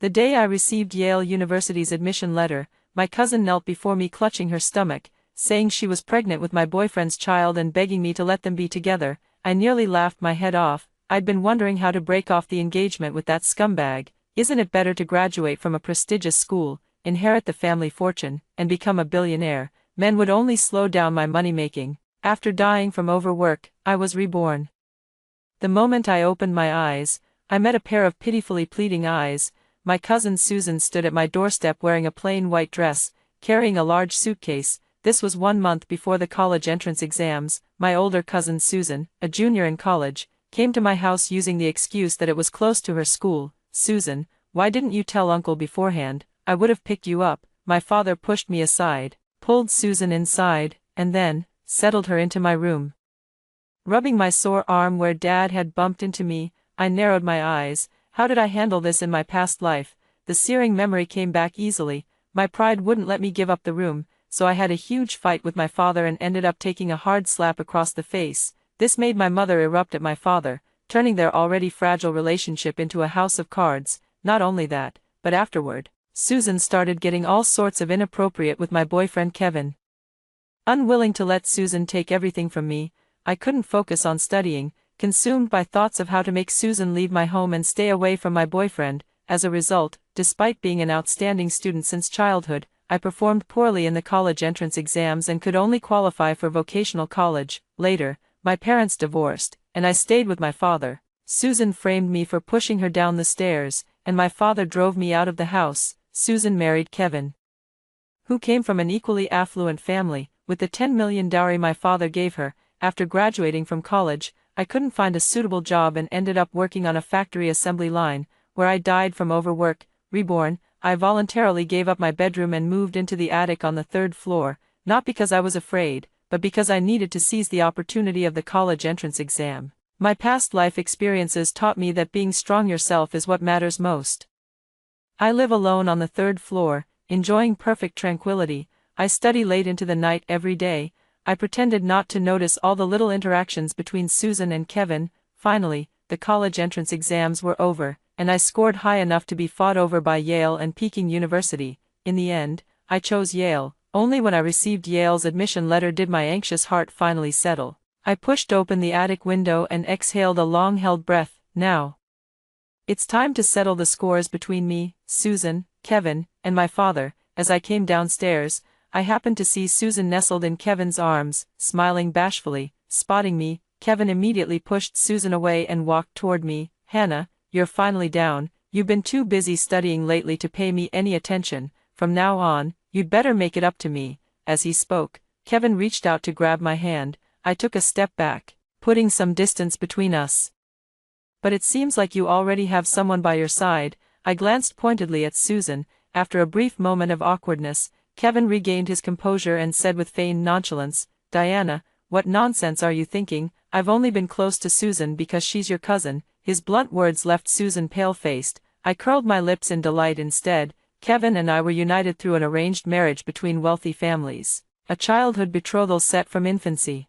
The day I received Yale University's admission letter, my cousin knelt before me clutching her stomach, saying she was pregnant with my boyfriend's child and begging me to let them be together. I nearly laughed my head off. I'd been wondering how to break off the engagement with that scumbag. Isn't it better to graduate from a prestigious school, inherit the family fortune, and become a billionaire? Men would only slow down my money-making. After dying from overwork, I was reborn. The moment I opened my eyes, I met a pair of pitifully pleading eyes. My cousin Susan stood at my doorstep wearing a plain white dress, carrying a large suitcase. This was 1 month before the college entrance exams. My older cousin Susan, a junior in college, came to my house using the excuse that it was close to her school. "Susan, why didn't you tell Uncle beforehand? I would have picked you up." My father pushed me aside, pulled Susan inside, and then settled her into my room. Rubbing my sore arm where Dad had bumped into me, I narrowed my eyes. How did I handle this in my past life? The searing memory came back easily. My pride wouldn't let me give up the room, so I had a huge fight with my father and ended up taking a hard slap across the face. This made my mother erupt at my father, turning their already fragile relationship into a house of cards. Not only that, but afterward, Susan started getting all sorts of inappropriate with my boyfriend Kevin. Unwilling to let Susan take everything from me, I couldn't focus on studying, consumed by thoughts of how to make Susan leave my home and stay away from my boyfriend. As a result, despite being an outstanding student since childhood, I performed poorly in the college entrance exams and could only qualify for vocational college. Later, my parents divorced, and I stayed with my father. Susan framed me for pushing her down the stairs, and my father drove me out of the house. Susan married Kevin, who came from an equally affluent family, with the $10 million dowry my father gave her. After graduating from college, I couldn't find a suitable job and ended up working on a factory assembly line, where I died from overwork. Reborn, I voluntarily gave up my bedroom and moved into the attic on the 3rd floor, not because I was afraid, but because I needed to seize the opportunity of the college entrance exam. My past life experiences taught me that being strong yourself is what matters most. I live alone on the 3rd floor, enjoying perfect tranquility. I study late into the night every day. I pretended not to notice all the little interactions between Susan and Kevin. Finally, the college entrance exams were over, and I scored high enough to be fought over by Yale and Peking University. In the end, I chose Yale. Only when I received Yale's admission letter did my anxious heart finally settle. I pushed open the attic window and exhaled a long-held breath. Now, it's time to settle the scores between me, Susan, Kevin, and my father. As I came downstairs, I happened to see Susan nestled in Kevin's arms, smiling bashfully. Spotting me, Kevin immediately pushed Susan away and walked toward me. "Hannah, you're finally down. You've been too busy studying lately to pay me any attention. From now on, you'd better make it up to me." As he spoke, Kevin reached out to grab my hand. I took a step back, putting some distance between us. "But it seems like you already have someone by your side." I glanced pointedly at Susan. After a brief moment of awkwardness, Kevin regained his composure and said with feigned nonchalance, "Diana, what nonsense are you thinking? I've only been close to Susan because she's your cousin." His blunt words left Susan pale-faced. I curled my lips in delight instead. Kevin and I were united through an arranged marriage between wealthy families, a childhood betrothal set from infancy.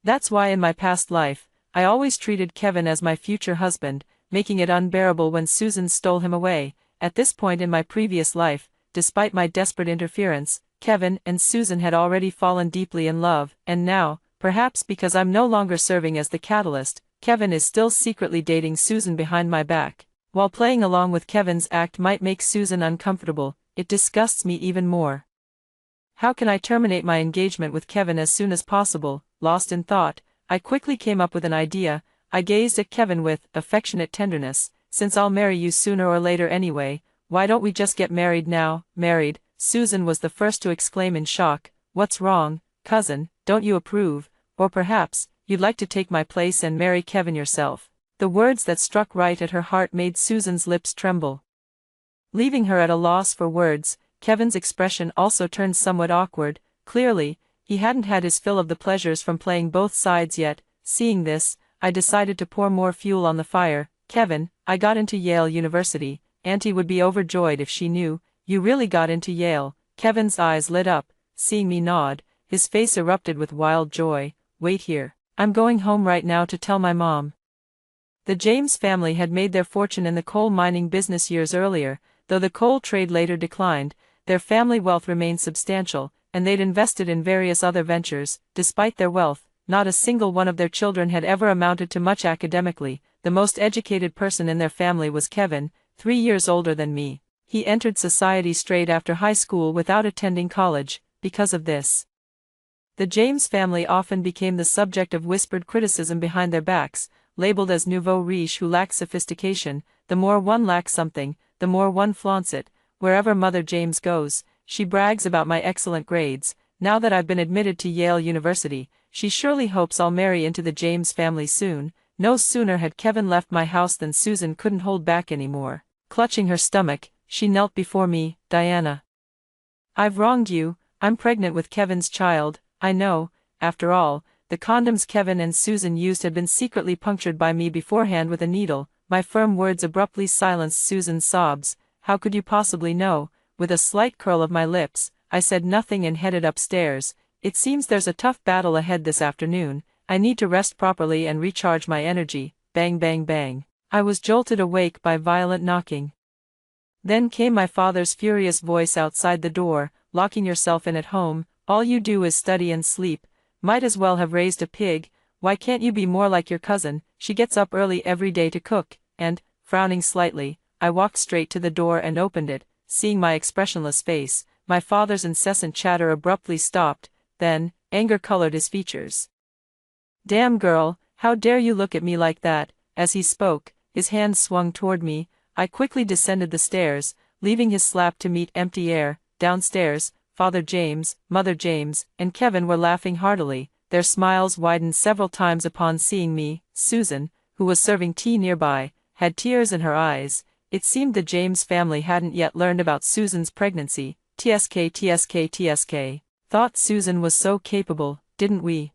That's why in my past life, I always treated Kevin as my future husband, making it unbearable when Susan stole him away. At this point in my previous life, despite my desperate interference, Kevin and Susan had already fallen deeply in love, and now, perhaps because I'm no longer serving as the catalyst, Kevin is still secretly dating Susan behind my back. While playing along with Kevin's act might make Susan uncomfortable, it disgusts me even more. How can I terminate my engagement with Kevin as soon as possible? Lost in thought, I quickly came up with an idea. I gazed at Kevin with affectionate tenderness. "Since I'll marry you sooner or later anyway, why don't we just get married now?" "Married?" Susan was the first to exclaim in shock. "What's wrong, cousin? Don't you approve? Or perhaps, you'd like to take my place and marry Kevin yourself?" The words that struck right at her heart made Susan's lips tremble. Leaving her at a loss for words, Kevin's expression also turned somewhat awkward. Clearly, he hadn't had his fill of the pleasures from playing both sides yet. Seeing this, I decided to pour more fuel on the fire. "Kevin, I got into Yale University. Auntie would be overjoyed if she knew." "You really got into Yale?" Kevin's eyes lit up. Seeing me nod, his face erupted with wild joy. "Wait here. I'm going home right now to tell my mom." The James family had made their fortune in the coal mining business years earlier. Though the coal trade later declined, their family wealth remained substantial, and they'd invested in various other ventures. Despite their wealth, not a single one of their children had ever amounted to much academically. The most educated person in their family was Kevin, 3 years older than me. He entered society straight after high school without attending college. Because of this, the James family often became the subject of whispered criticism behind their backs, labeled as nouveau riche who lack sophistication. The more one lacks something, the more one flaunts it. Wherever Mother James goes, she brags about my excellent grades. Now that I've been admitted to Yale University, she surely hopes I'll marry into the James family soon. No sooner had Kevin left my house than Susan couldn't hold back anymore. Clutching her stomach, she knelt before me. "Diana, I've wronged you. I'm pregnant with Kevin's child. I know, after all, the condoms Kevin and Susan used had been secretly punctured by me beforehand with a needle." My firm words abruptly silenced Susan's sobs. "How could you possibly know?" With a slight curl of my lips, I said nothing and headed upstairs. "It seems there's a tough battle ahead this afternoon. I need to rest properly and recharge my energy." Bang bang bang. I was jolted awake by violent knocking. Then came my father's furious voice outside the door. "Locking yourself in at home, all you do is study and sleep. Might as well have raised a pig. Why can't you be more like your cousin? She gets up early every day to cook." And, frowning slightly, I walked straight to the door and opened it. Seeing my expressionless face, my father's incessant chatter abruptly stopped. Then, anger colored his features. "Damn girl, how dare you look at me like that?" As he spoke, his hand swung toward me. I quickly descended the stairs, leaving his slap to meet empty air. Downstairs, Father James, Mother James, and Kevin were laughing heartily. Their smiles widened several times upon seeing me. Susan, who was serving tea nearby, had tears in her eyes. It seemed the James family hadn't yet learned about Susan's pregnancy. TSK. Thought Susan was so capable, didn't we?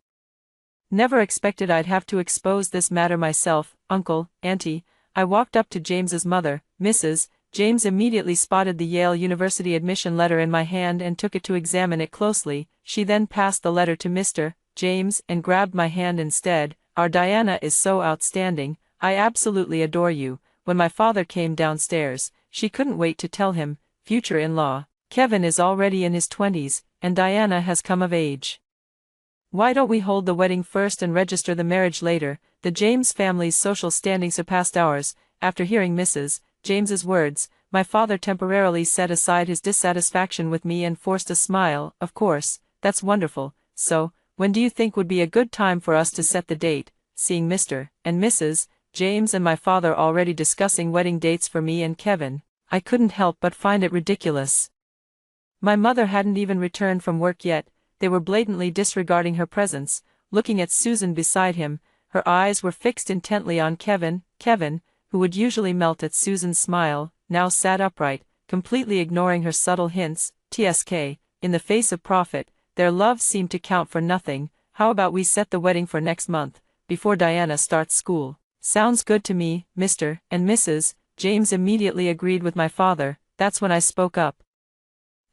Never expected I'd have to expose this matter myself. "Uncle, Auntie." I walked up to James's mother, Mrs. James immediately spotted the Yale University admission letter in my hand and took it to examine it closely. She then passed the letter to Mr. James and grabbed my hand instead. "Our Diana is so outstanding. I absolutely adore you." When my father came downstairs, she couldn't wait to tell him. "Future in-law, Kevin is already in his 20s, and Diana has come of age. Why don't we hold the wedding first and register the marriage later?" The James family's social standing surpassed ours. After hearing Mrs. James's words, my father temporarily set aside his dissatisfaction with me and forced a smile. "Of course, that's wonderful. So, when do you think would be a good time for us to set the date?" Seeing Mr. and Mrs. James and my father already discussing wedding dates for me and Kevin, I couldn't help but find it ridiculous. My mother hadn't even returned from work yet. They were blatantly disregarding her presence. Looking at Susan beside him, her eyes were fixed intently on Kevin. Kevin, who would usually melt at Susan's smile, now sat upright, completely ignoring her subtle hints. "TSK, in the face of profit, their love seemed to count for nothing. How about we set the wedding for next month, before Diana starts school?" "Sounds good to me." Mr. and Mrs. James immediately agreed with my father. That's when I spoke up.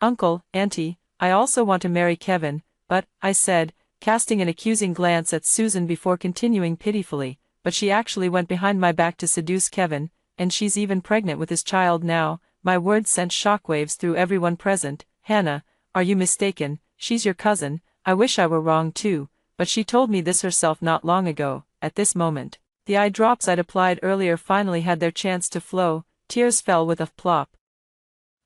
"Uncle, Auntie, I also want to marry Kevin, but," I said, casting an accusing glance at Susan before continuing pitifully, "but she actually went behind my back to seduce Kevin, and she's even pregnant with his child now." My words sent shockwaves through everyone present. "Hannah, are you mistaken? She's your cousin." I wish I were wrong too, but she told me this herself not long ago. At this moment, the eye drops I'd applied earlier finally had their chance to flow. Tears fell with a plop.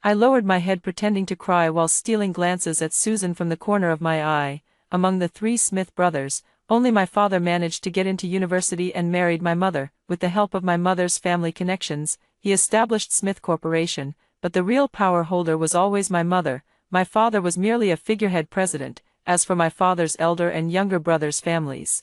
I lowered my head pretending to cry while stealing glances at Susan from the corner of my eye. Among the 3 Smith brothers, only my father managed to get into university and married my mother. With the help of my mother's family connections, he established Smith Corporation, but the real power holder was always my mother. My father was merely a figurehead president. As for my father's elder and younger brothers' families,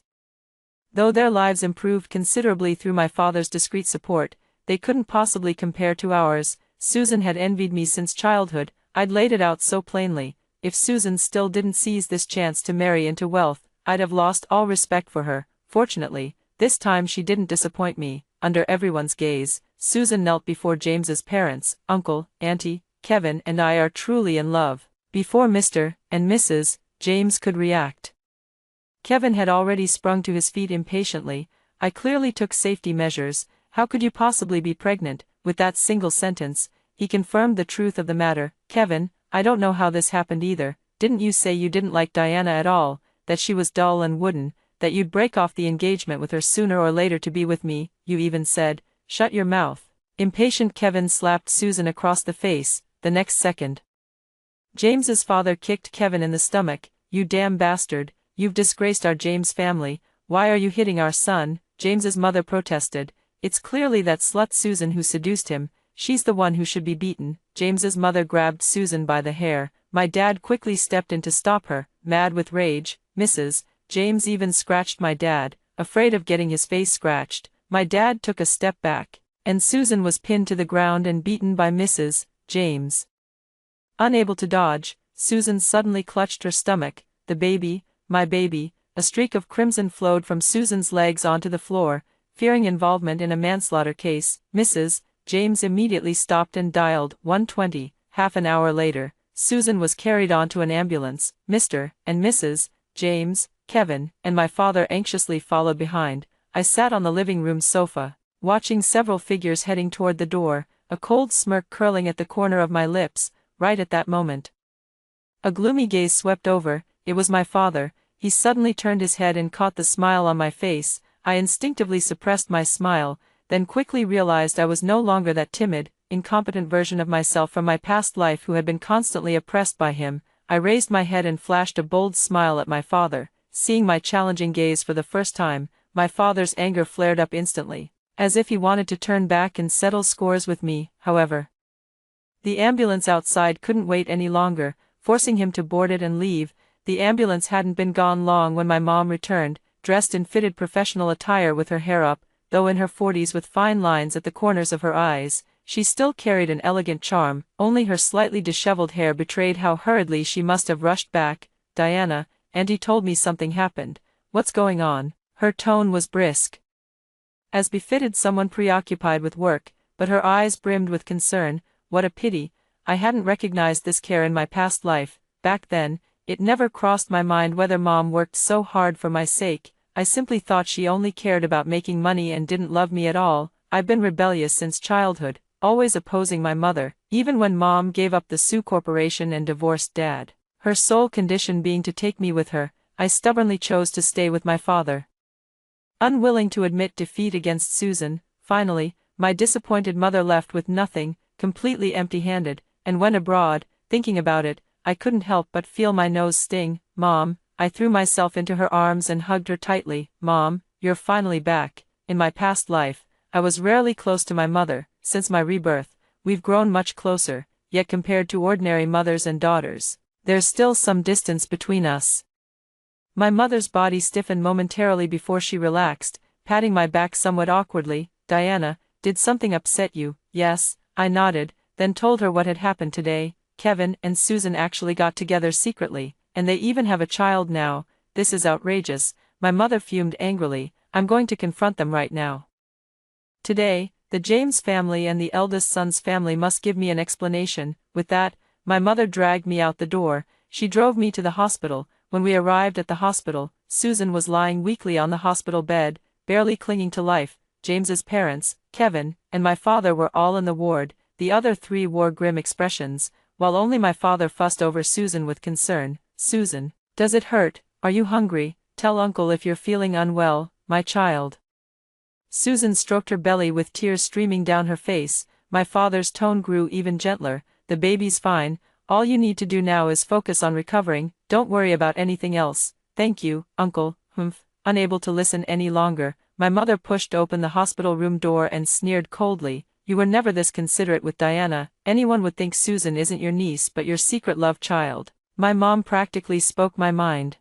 though their lives improved considerably through my father's discreet support, they couldn't possibly compare to ours. Susan had envied me since childhood. I'd laid it out so plainly. If Susan still didn't seize this chance to marry into wealth, I'd have lost all respect for her. Fortunately, this time she didn't disappoint me. Under everyone's gaze, Susan knelt before James's parents. "Uncle, Auntie, Kevin and I are truly in love." Before Mr. and Mrs. James could react, Kevin had already sprung to his feet impatiently. I clearly took safety measures. How could you possibly be pregnant?" With that single sentence, he confirmed the truth of the matter. "Kevin, I don't know how this happened either. Didn't you say you didn't like Diana at all, that she was dull and wooden, that you'd break off the engagement with her sooner or later to be with me? You even said, 'Shut your mouth.'" Impatient Kevin slapped Susan across the face. The next second, James's father kicked Kevin in the stomach. "You damn bastard, you've disgraced our James family. Why are you hitting our son?" James's mother protested. "It's clearly that slut Susan who seduced him. She's the one who should be beaten." James's mother grabbed Susan by the hair. My dad quickly stepped in to stop her, mad with rage. "Mrs. James even scratched my dad, afraid of getting his face scratched." My dad took a step back, and Susan was pinned to the ground and beaten by Mrs. James. Unable to dodge, Susan suddenly clutched her stomach. "The baby, my baby." A streak of crimson flowed from Susan's legs onto the floor. Fearing involvement in a manslaughter case, Mrs. James immediately stopped and dialed 120. Half an hour later, Susan was carried onto an ambulance. Mr. and Mrs. James, Kevin, and my father anxiously followed behind. I sat on the living room sofa, watching several figures heading toward the door, a cold smirk curling at the corner of my lips. Right at that moment, a gloomy gaze swept over. It was my father. He suddenly turned his head and caught the smile on my face. I instinctively suppressed my smile, then quickly realized I was no longer that timid, incompetent version of myself from my past life who had been constantly oppressed by him. I raised my head and flashed a bold smile at my father. Seeing my challenging gaze for the first time, my father's anger flared up instantly, as if he wanted to turn back and settle scores with me. However, the ambulance outside couldn't wait any longer, forcing him to board it and leave. The ambulance hadn't been gone long when my mom returned, dressed in fitted professional attire with her hair up, though in her 40s with fine lines at the corners of her eyes. She still carried an elegant charm, only her slightly disheveled hair betrayed how hurriedly she must have rushed back. "Diana, Auntie told me something happened. What's going on?" Her tone was brisk, as befitted someone preoccupied with work, but her eyes brimmed with concern. What a pity, I hadn't recognized this care in my past life. Back then, it never crossed my mind whether Mom worked so hard for my sake. I simply thought she only cared about making money and didn't love me at all. I've been rebellious since childhood, always opposing my mother, even when Mom gave up the Sioux Corporation and divorced Dad. Her sole condition being to take me with her, I stubbornly chose to stay with my father. Unwilling to admit defeat against Susan, finally, my disappointed mother left with nothing, completely empty-handed, and went abroad. Thinking about it, I couldn't help but feel my nose sting. "Mom," I threw myself into her arms and hugged her tightly. "Mom, you're finally back." In my past life, I was rarely close to my mother. Since my rebirth, we've grown much closer, yet compared to ordinary mothers and daughters, there's still some distance between us. My mother's body stiffened momentarily before she relaxed, patting my back somewhat awkwardly. "Diana, did something upset you?" "Yes," I nodded, then told her what had happened today. "Kevin and Susan actually got together secretly, and they even have a child now. This is outrageous." My mother fumed angrily. "I'm going to confront them right now. Today, the James family and the eldest son's family must give me an explanation." With that, my mother dragged me out the door. She drove me to the hospital. When we arrived at the hospital, Susan was lying weakly on the hospital bed, barely clinging to life. James's parents, Kevin, and my father were all in the ward. The other three wore grim expressions, while only my father fussed over Susan with concern. "Susan, does it hurt? Are you hungry? Tell Uncle if you're feeling unwell, my child." Susan stroked her belly with tears streaming down her face. My father's tone grew even gentler. "The baby's fine. All you need to do now is focus on recovering. Don't worry about anything else." "Thank you, Uncle." Humph. Unable to listen any longer, my mother pushed open the hospital room door and sneered coldly. "You were never this considerate with Diana. Anyone would think Susan isn't your niece but your secret love child." My mom practically spoke my mind,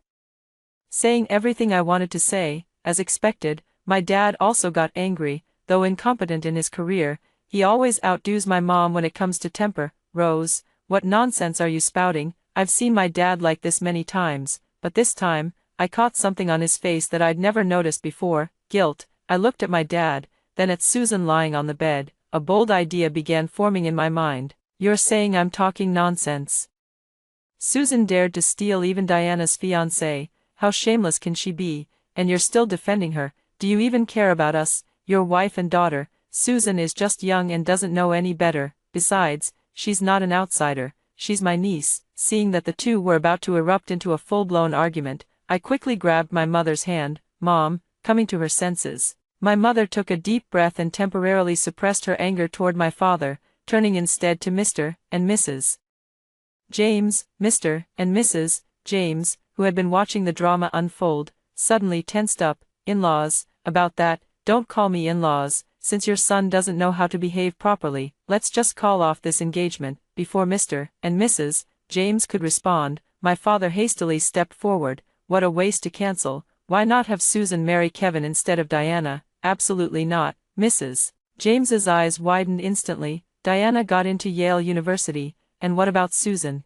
saying everything I wanted to say. As expected, my dad also got angry. Though incompetent in his career, he always outdoes my mom when it comes to temper. "Rose, what nonsense are you spouting? I've seen my dad like this many times." But this time, I caught something on his face that I'd never noticed before: guilt. I looked at my dad, then at Susan lying on the bed. A bold idea began forming in my mind. "You're saying I'm talking nonsense? Susan dared to steal even Diana's fiancé. How shameless can she be? And you're still defending her?" Do you even care about us, your wife and daughter? Susan is just young and doesn't know any better. Besides, she's not an outsider, she's my niece." Seeing that the two were about to erupt into a full-blown argument, I quickly grabbed my mother's hand. "Mom," coming to her senses. My mother took a deep breath and temporarily suppressed her anger toward my father, turning instead to Mr. and Mrs. James. Mr. and Mrs. James, who had been watching the drama unfold, suddenly tensed up. "In-laws, about that, don't call me in-laws. Since your son doesn't know how to behave properly, let's just call off this engagement." Before Mr. and Mrs. James could respond, my father hastily stepped forward. "What a waste to cancel. Why not have Susan marry Kevin instead of Diana?" "Absolutely not." Mrs. James's eyes widened instantly. "Diana got into Yale University, and what about Susan?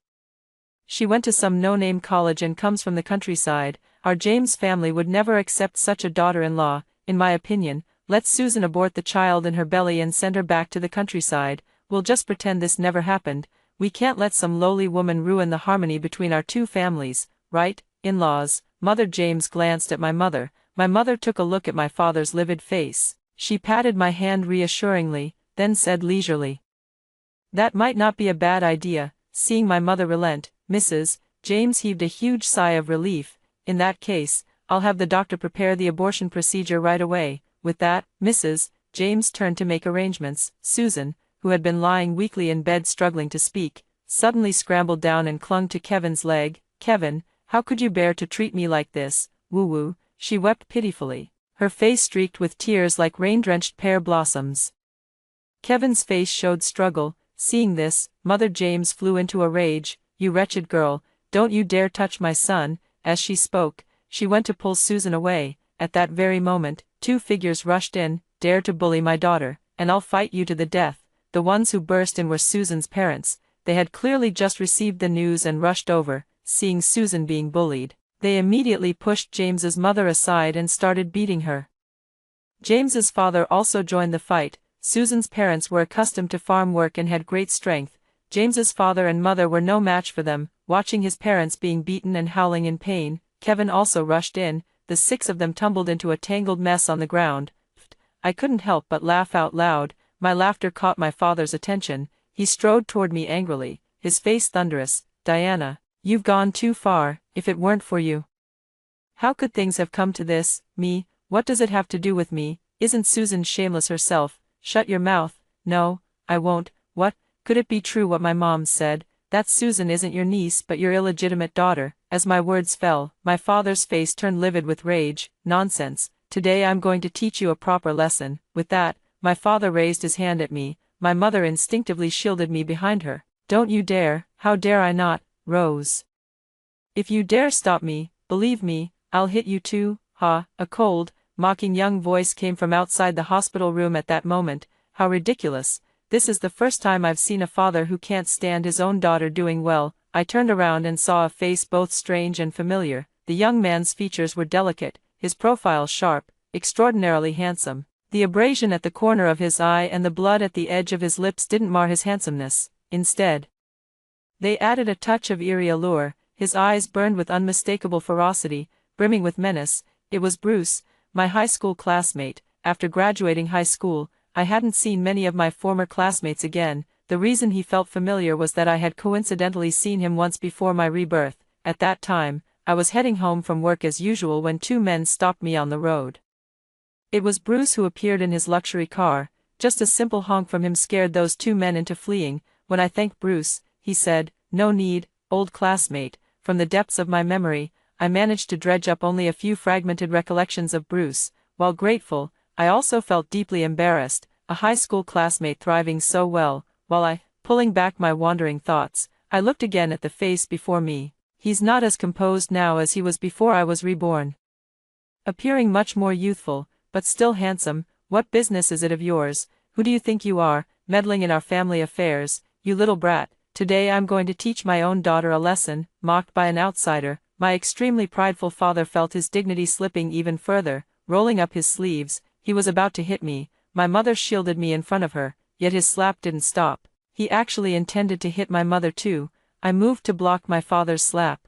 She went to some no-name college and comes from the countryside. Our James family would never accept such a daughter-in-law. In my opinion, let Susan abort the child in her belly and send her back to the countryside. We'll just pretend this never happened. We can't let some lowly woman ruin the harmony between our two families, right, in-laws?" Mother James glanced at my mother. My mother took a look at my father's livid face. She patted my hand reassuringly, then said leisurely, "That might not be a bad idea." Seeing my mother relent, Mrs. James heaved a huge sigh of relief. "In that case, I'll have the doctor prepare the abortion procedure right away." With that, Mrs. James turned to make arrangements. Susan, who had been lying weakly in bed struggling to speak, suddenly scrambled down and clung to Kevin's leg. "Kevin, how could you bear to treat me like this? Woo-woo." She wept pitifully, her face streaked with tears like rain-drenched pear blossoms. Kevin's face showed struggle. Seeing this, Mother James flew into a rage. "You wretched girl, don't you dare touch my son." As she spoke, she went to pull Susan away. At that very moment, two figures rushed in. "Dare to bully my daughter, and I'll fight you to the death." The ones who burst in were Susan's parents. They had clearly just received the news and rushed over. Seeing Susan being bullied, they immediately pushed James's mother aside and started beating her. James's father also joined the fight. Susan's parents were accustomed to farm work and had great strength. James's father and mother were no match for them. Watching his parents being beaten and howling in pain, Kevin also rushed in. The six of them tumbled into a tangled mess on the ground. I couldn't help but laugh out loud. My laughter caught my father's attention. He strode toward me angrily, his face thunderous. "Diana, you've gone too far. If it weren't for you, how could things have come to this?" "Me? What does it have to do with me? Isn't Susan shameless herself?" "Shut your mouth." "No, I won't." "What? Could it be true what my mom said? That Susan isn't your niece but your illegitimate daughter?" As my words fell, my father's face turned livid with rage. "Nonsense. Today I'm going to teach you a proper lesson." With that, my father raised his hand at me. My mother instinctively shielded me behind her. "Don't you dare." "How dare I not, Rose? If you dare stop me, believe me, I'll hit you too." "Ha!" A cold, mocking young voice came from outside the hospital room at that moment. How ridiculous. This is the first time I've seen a father who can't stand his own daughter doing well. I turned around and saw a face both strange and familiar. The young man's features were delicate, his profile sharp, extraordinarily handsome. The abrasion at the corner of his eye and the blood at the edge of his lips didn't mar his handsomeness. Instead, they added a touch of eerie allure. His eyes burned with unmistakable ferocity, brimming with menace. It was Bruce, my high school classmate. After graduating high school, I hadn't seen many of my former classmates again. The reason he felt familiar was that I had coincidentally seen him once before my rebirth. At that time, I was heading home from work as usual when two men stopped me on the road. It was Bruce who appeared in his luxury car. Just a simple honk from him scared those two men into fleeing. When I thanked Bruce, he said, "No need, old classmate." From the depths of my memory, I managed to dredge up only a few fragmented recollections of Bruce. While grateful, I also felt deeply embarrassed. A high school classmate thriving so well. While pulling back my wandering thoughts, I looked again at the face before me. He's not as composed now as he was before I was reborn. Appearing much more youthful, but still handsome. "What business is it of yours? Who do you think you are, meddling in our family affairs, you little brat?" "Today I'm going to teach my own daughter a lesson." Mocked by an outsider, my extremely prideful father felt his dignity slipping even further. Rolling up his sleeves, he was about to hit me. My mother shielded me in front of her, yet his slap didn't stop. He actually intended to hit my mother too. I moved to block my father's slap,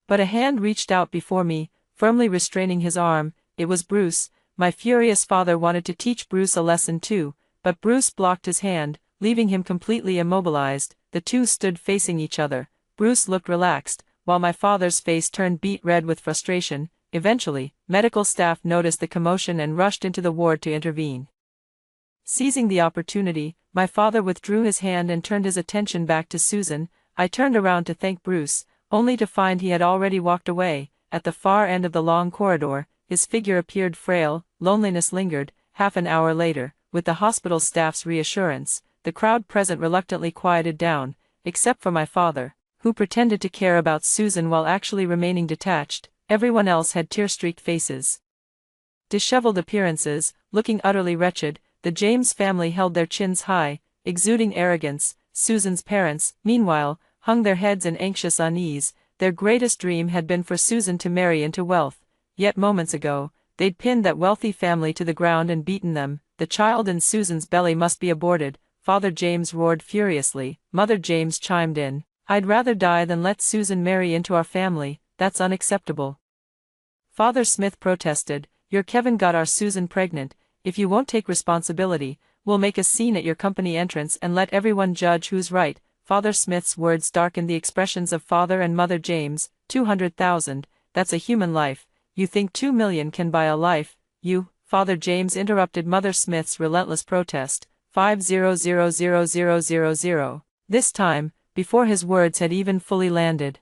but a hand reached out before me, firmly restraining his arm. It was Bruce. My furious father wanted to teach Bruce a lesson too, but Bruce blocked his hand, leaving him completely immobilized. The two stood facing each other. Bruce looked relaxed, while my father's face turned beet red with frustration. Eventually, medical staff noticed the commotion and rushed into the ward to intervene. Seizing the opportunity, my father withdrew his hand and turned his attention back to Susan. I turned around to thank Bruce, only to find he had already walked away. At the far end of the long corridor, his figure appeared frail. Loneliness lingered. Half an hour later, with the hospital staff's reassurance, the crowd present reluctantly quieted down, except for my father, who pretended to care about Susan while actually remaining detached. Everyone else had tear-streaked faces, disheveled appearances, looking utterly wretched. The James family held their chins high, exuding arrogance. Susan's parents, meanwhile, hung their heads in anxious unease. Their greatest dream had been for Susan to marry into wealth, yet moments ago, they'd pinned that wealthy family to the ground and beaten them. The child in Susan's belly must be aborted. Father James roared furiously. Mother James chimed in. I'd rather die than let Susan marry into our family. That's unacceptable. Father Smith protested. Your Kevin got our Susan pregnant. If you won't take responsibility, we'll make a scene at your company entrance and let everyone judge who's right. Father Smith's words darkened the expressions of Father and Mother James. 200,000, that's a human life. You think 2 million can buy a life? You, Father James interrupted Mother Smith's relentless protest. 500,000. This time, before his words had even fully landed,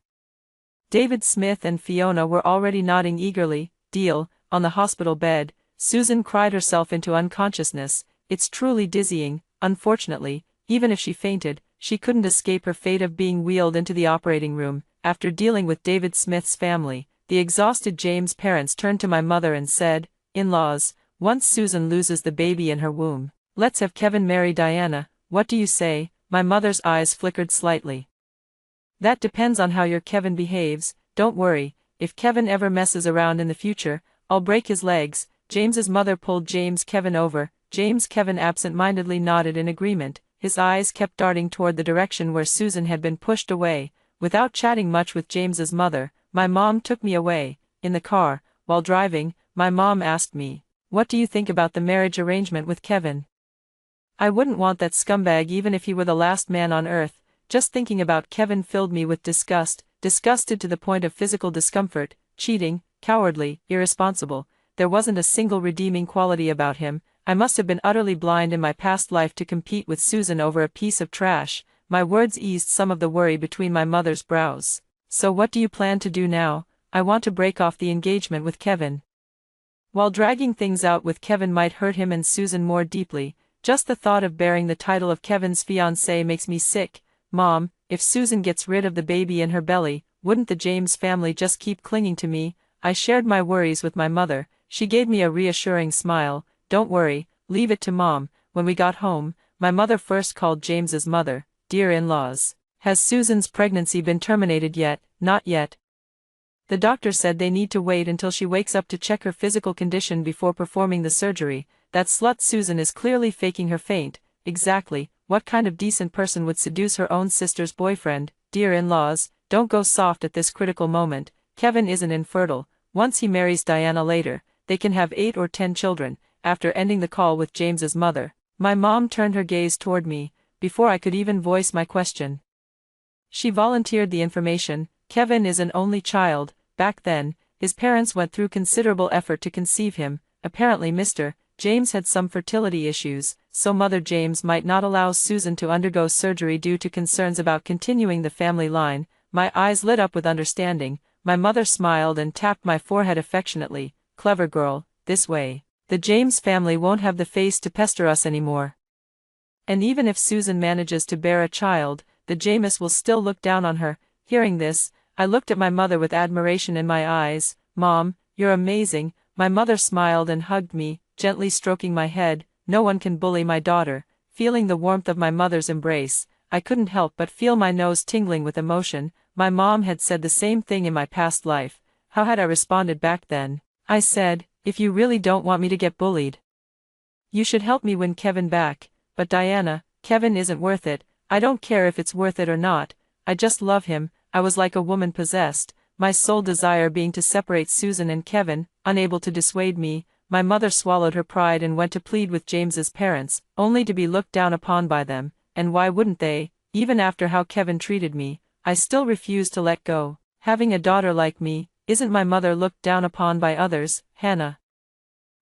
David Smith and Fiona were already nodding eagerly. Deal. On the hospital bed, Susan cried herself into unconsciousness. It's truly dizzying. Unfortunately, even if she fainted, she couldn't escape her fate of being wheeled into the operating room. After dealing with David Smith's family, the exhausted James parents turned to my mother and said, "In-laws, once Susan loses the baby in her womb, let's have Kevin marry Diana. What do you say?" My mother's eyes flickered slightly. "That depends on how your Kevin behaves. Don't worry, if Kevin ever messes around in the future, I'll break his legs." James's mother pulled James Kevin over. James Kevin absent-mindedly nodded in agreement. His eyes kept darting toward the direction where Susan had been pushed away. Without chatting much with James's mother, my mom took me away. In the car, while driving, my mom asked me, "What do you think about the marriage arrangement with Kevin?" I wouldn't want that scumbag even if he were the last man on earth. Just thinking about Kevin filled me with disgust, disgusted to the point of physical discomfort. Cheating, cowardly, irresponsible. There wasn't a single redeeming quality about him. I must have been utterly blind in my past life to compete with Susan over a piece of trash. My words eased some of the worry between my mother's brows. "So what do you plan to do now?" "I want to break off the engagement with Kevin." While dragging things out with Kevin might hurt him and Susan more deeply, just the thought of bearing the title of Kevin's fiancé makes me sick. "Mom, if Susan gets rid of the baby in her belly, wouldn't the James family just keep clinging to me?" I shared my worries with my mother. She gave me a reassuring smile. "Don't worry, leave it to Mom." When we got home, my mother first called James's mother. "Dear in-laws, has Susan's pregnancy been terminated yet?" "Not yet. The doctor said they need to wait until she wakes up to check her physical condition before performing the surgery. That slut Susan is clearly faking her faint." "Exactly, what kind of decent person would seduce her own sister's boyfriend?" "Dear in-laws, don't go soft at this critical moment. Kevin isn't infertile. Once he marries Diana later, they can have 8 or 10 children." After ending the call with James's mother, my mom turned her gaze toward me. Before I could even voice my question, she volunteered the information. "Kevin is an only child. Back then, his parents went through considerable effort to conceive him. Apparently Mr. James had some fertility issues, so Mother James might not allow Susan to undergo surgery due to concerns about continuing the family line." My eyes lit up with understanding. My mother smiled and tapped my forehead affectionately. "Clever girl, this way the James family won't have the face to pester us anymore. And even if Susan manages to bear a child, the James will still look down on her." Hearing this, I looked at my mother with admiration in my eyes. "Mom, you're amazing." My mother smiled and hugged me, gently stroking my head. "No one can bully my daughter." Feeling the warmth of my mother's embrace, I couldn't help but feel my nose tingling with emotion. My mom had said the same thing in my past life. How had I responded back then? I said, "If you really don't want me to get bullied, you should help me win Kevin back." "But Diana, Kevin isn't worth it." "I don't care if it's worth it or not. I just love him." I was like a woman possessed, my sole desire being to separate Susan and Kevin. Unable to dissuade me, my mother swallowed her pride and went to plead with James's parents, only to be looked down upon by them, and why wouldn't they? Even after how Kevin treated me, I still refused to let go. Having a daughter like me, isn't my mother looked down upon by others, Hannah?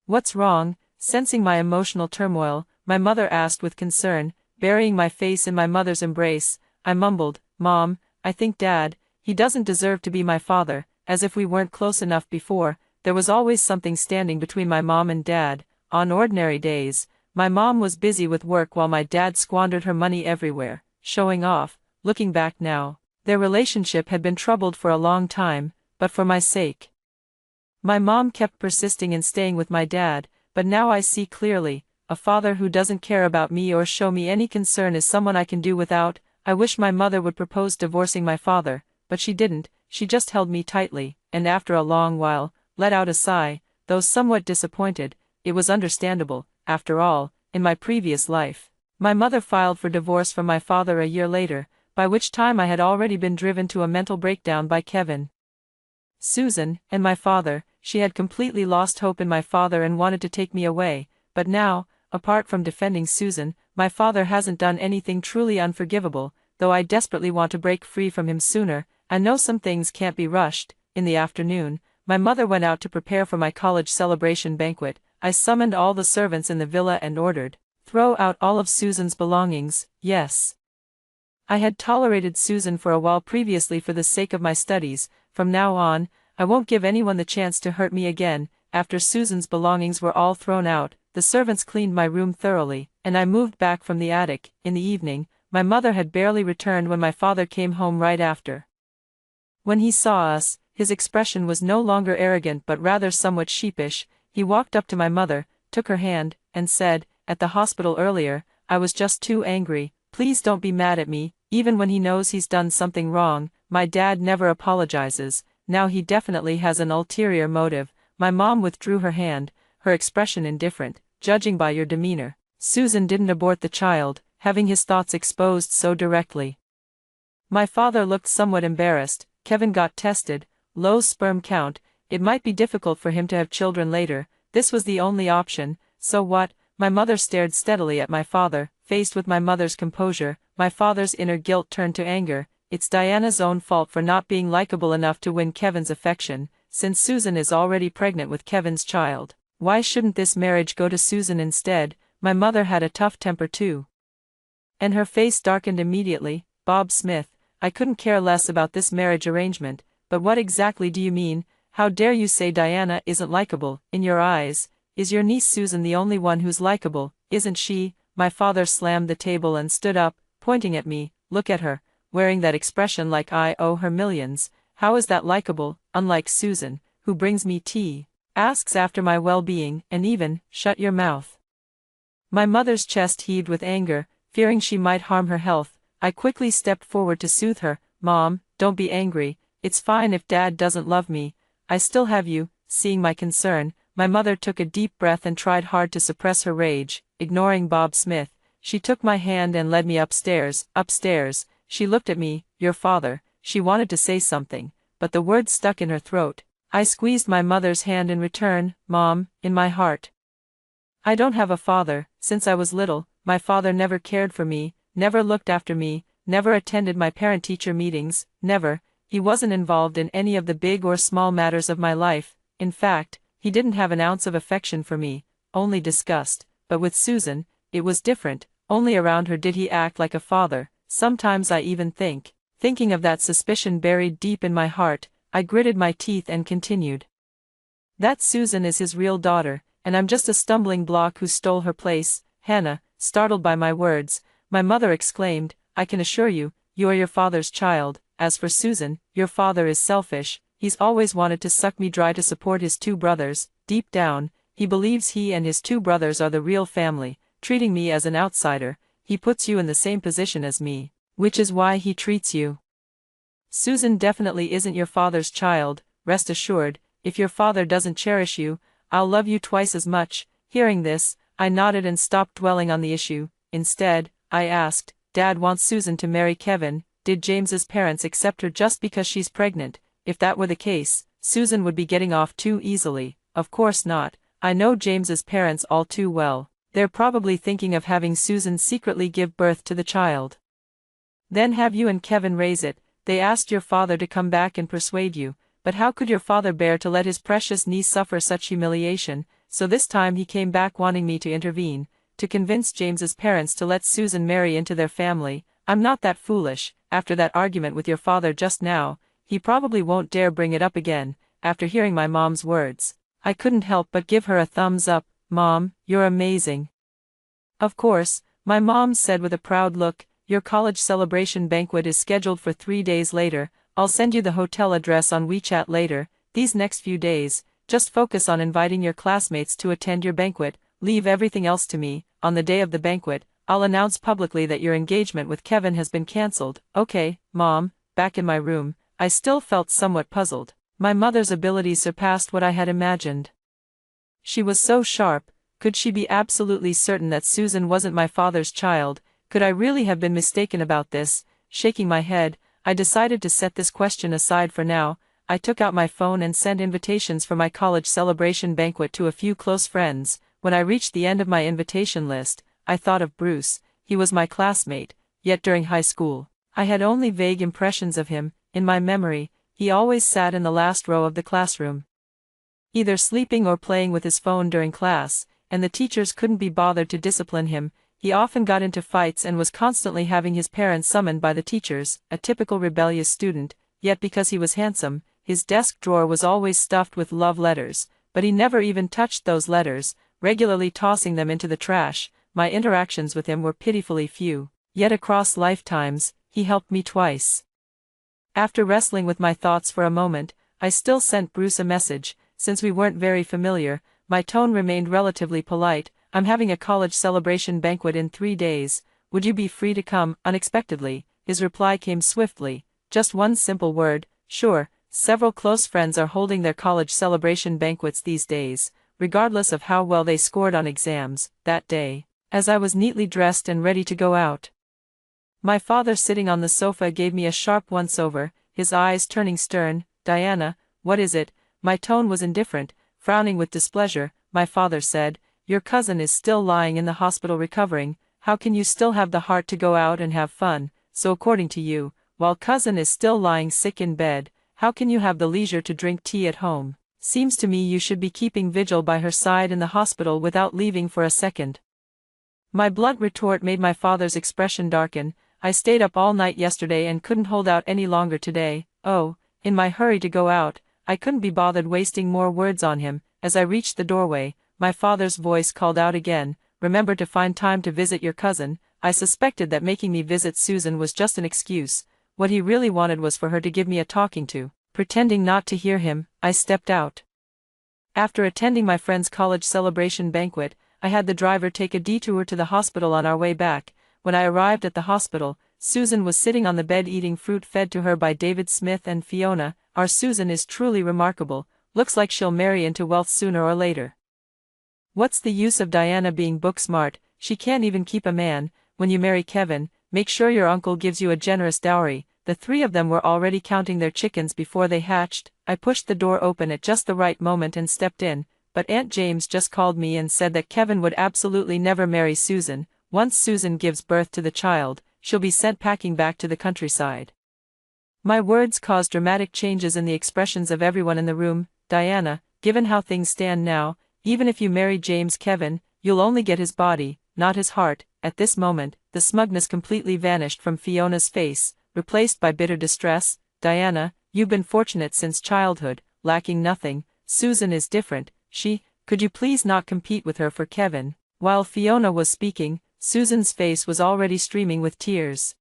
What's wrong? Sensing my emotional turmoil, my mother asked with concern, burying my face in my mother's embrace. I mumbled, Mom, I think Dad, he doesn't deserve to be my father, as if we weren't close enough before. There was always something standing between my mom and Dad. On ordinary days, my mom was busy with work while my dad squandered her money everywhere, showing off. Looking back now, their relationship had been troubled for a long time, but for my sake. My mom kept persisting in staying with my dad, but now I see clearly, a father who doesn't care about me or show me any concern is someone I can do without. I wish my mother would propose divorcing my father, but she didn't. She just held me tightly, and after a long while, let out a sigh. Though somewhat disappointed, it was understandable. After all, in my previous life, my mother filed for divorce from my father a year later, by which time I had already been driven to a mental breakdown by Kevin, Susan, and my father. She had completely lost hope in my father and wanted to take me away, but now, apart from defending Susan, my father hasn't done anything truly unforgivable, though I desperately want to break free from him sooner. I know some things can't be rushed. In the afternoon, my mother went out to prepare for my college celebration banquet. I summoned all the servants in the villa and ordered, throw out all of Susan's belongings. Yes. I had tolerated Susan for a while previously for the sake of my studies. From now on, I won't give anyone the chance to hurt me again. After Susan's belongings were all thrown out, the servants cleaned my room thoroughly, and I moved back from the attic. In the evening, my mother had barely returned when my father came home right after. When he saw us, his expression was no longer arrogant but rather somewhat sheepish. He walked up to my mother, took her hand, and said, "At the hospital earlier, I was just too angry. Please don't be mad at me." Even when he knows he's done something wrong, my dad never apologizes. Now he definitely has an ulterior motive. My mom withdrew her hand, her expression indifferent. Judging by your demeanor, Susan didn't abort the child, having his thoughts exposed so directly. My father looked somewhat embarrassed. Kevin got tested, low sperm count. It might be difficult for him to have children later. This was the only option. So what? My mother stared steadily at my father. Faced with my mother's composure, my father's inner guilt turned to anger. It's Diana's own fault for not being likable enough to win Kevin's affection. Since Susan is already pregnant with Kevin's child, why shouldn't this marriage go to Susan instead? My mother had a tough temper too, and her face darkened immediately. Bob Smith, I couldn't care less about this marriage arrangement, but what exactly do you mean? How dare you say Diana isn't likable? In your eyes, is your niece Susan the only one who's likable? Isn't she? My father slammed the table and stood up, pointing at me. Look at her, wearing that expression like I owe her millions. How is that likable? Unlike Susan, who brings me tea, asks after my well-being, and even, shut your mouth. My mother's chest heaved with anger, fearing she might harm her health. I quickly stepped forward to soothe her. Mom, don't be angry. It's fine if Dad doesn't love me. I still have you. Seeing my concern, my mother took a deep breath and tried hard to suppress her rage. Ignoring Bob Smith, she took my hand and led me upstairs. Upstairs, she looked at me. Your father. She wanted to say something, but the words stuck in her throat. I squeezed my mother's hand in return. Mom, in my heart, I don't have a father. Since I was little, my father never cared for me, never looked after me, never attended my parent-teacher meetings, never. He wasn't involved in any of the big or small matters of my life. In fact, he didn't have an ounce of affection for me, only disgust. But with Susan, it was different. Only around her did he act like a father. Sometimes I even thinking of that suspicion buried deep in my heart, I gritted my teeth and continued. That Susan is his real daughter, and I'm just a stumbling block who stole her place. Hannah, startled by my words, my mother exclaimed, I can assure you, you are your father's child. As for Susan, your father is selfish. He's always wanted to suck me dry to support his two brothers. Deep down, he believes he and his two brothers are the real family. Treating me as an outsider, he puts you in the same position as me, which is why he treats you. Susan definitely isn't your father's child. Rest assured, if your father doesn't cherish you, I'll love you twice as much. Hearing this, I nodded and stopped dwelling on the issue. Instead, I asked, Dad wants Susan to marry Kevin. Did James's parents accept her just because she's pregnant? If that were the case, Susan would be getting off too easily. Of course not. I know James's parents all too well. They're probably thinking of having Susan secretly give birth to the child. Then have you and Kevin raise it. They asked your father to come back and persuade you, but how could your father bear to let his precious niece suffer such humiliation? So this time he came back wanting me to intervene, to convince James's parents to let Susan marry into their family. I'm not that foolish. After that argument with your father just now, he probably won't dare bring it up again, after hearing my mom's words. I couldn't help but give her a thumbs up. Mom, you're amazing. Of course, my mom said with a proud look, your college celebration banquet is scheduled for 3 days later. I'll send you the hotel address on WeChat later. These next few days, just focus on inviting your classmates to attend your banquet. Leave everything else to me. On the day of the banquet, I'll announce publicly that your engagement with Kevin has been cancelled. Okay, Mom. Back in my room, I still felt somewhat puzzled. My mother's abilities surpassed what I had imagined. She was so sharp. Could she be absolutely certain that Susan wasn't my father's child? Could I really have been mistaken about this? Shaking my head, I decided to set this question aside for now. I took out my phone and sent invitations for my college celebration banquet to a few close friends. When I reached the end of my invitation list, I thought of Bruce. He was my classmate, yet during high school, I had only vague impressions of him. In my memory, he always sat in the last row of the classroom, either sleeping or playing with his phone during class, and the teachers couldn't be bothered to discipline him. He often got into fights and was constantly having his parents summoned by the teachers, a typical rebellious student. Yet because he was handsome, his desk drawer was always stuffed with love letters, but he never even touched those letters, regularly tossing them into the trash. My interactions with him were pitifully few, yet across lifetimes, he helped me twice. After wrestling with my thoughts for a moment, I still sent Bruce a message. Since we weren't very familiar, my tone remained relatively polite. I'm having a college celebration banquet in 3 days. Would you be free to come? Unexpectedly, his reply came swiftly. Just one simple word, sure. Several close friends are holding their college celebration banquets these days, regardless of how well they scored on exams. That day, as I was neatly dressed and ready to go out, my father sitting on the sofa gave me a sharp once-over, his eyes turning stern. Diana, what is it? My tone was indifferent. Frowning with displeasure, my father said, your cousin is still lying in the hospital recovering. How can you still have the heart to go out and have fun? So according to you, while cousin is still lying sick in bed, how can you have the leisure to drink tea at home? Seems to me you should be keeping vigil by her side in the hospital without leaving for a second. My blunt retort made my father's expression darken. I stayed up all night yesterday and couldn't hold out any longer today. Oh, in my hurry to go out, I couldn't be bothered wasting more words on him. As I reached the doorway, my father's voice called out again, remember to find time to visit your cousin. I suspected that making me visit Susan was just an excuse. What he really wanted was for her to give me a talking to. Pretending not to hear him, I stepped out. After attending my friend's college celebration banquet, I had the driver take a detour to the hospital on our way back. When I arrived at the hospital, Susan was sitting on the bed eating fruit fed to her by David Smith and Fiona. Our Susan is truly remarkable. Looks like she'll marry into wealth sooner or later. What's the use of Diana being book smart? She can't even keep a man. When you marry Kevin, make sure your uncle gives you a generous dowry. The 3 of them were already counting their chickens before they hatched. I pushed the door open at just the right moment and stepped in, but Aunt James just called me and said that Kevin would absolutely never marry Susan. Once Susan gives birth to the child, she'll be sent packing back to the countryside. My words caused dramatic changes in the expressions of everyone in the room. Diana, given how things stand now, even if you marry James Kevin, you'll only get his body, not his heart. At this moment, the smugness completely vanished from Fiona's face, replaced by bitter distress. Diana, you've been fortunate since childhood, lacking nothing. Susan is different. Could you please not compete with her for Kevin? While Fiona was speaking, Susan's face was already streaming with tears.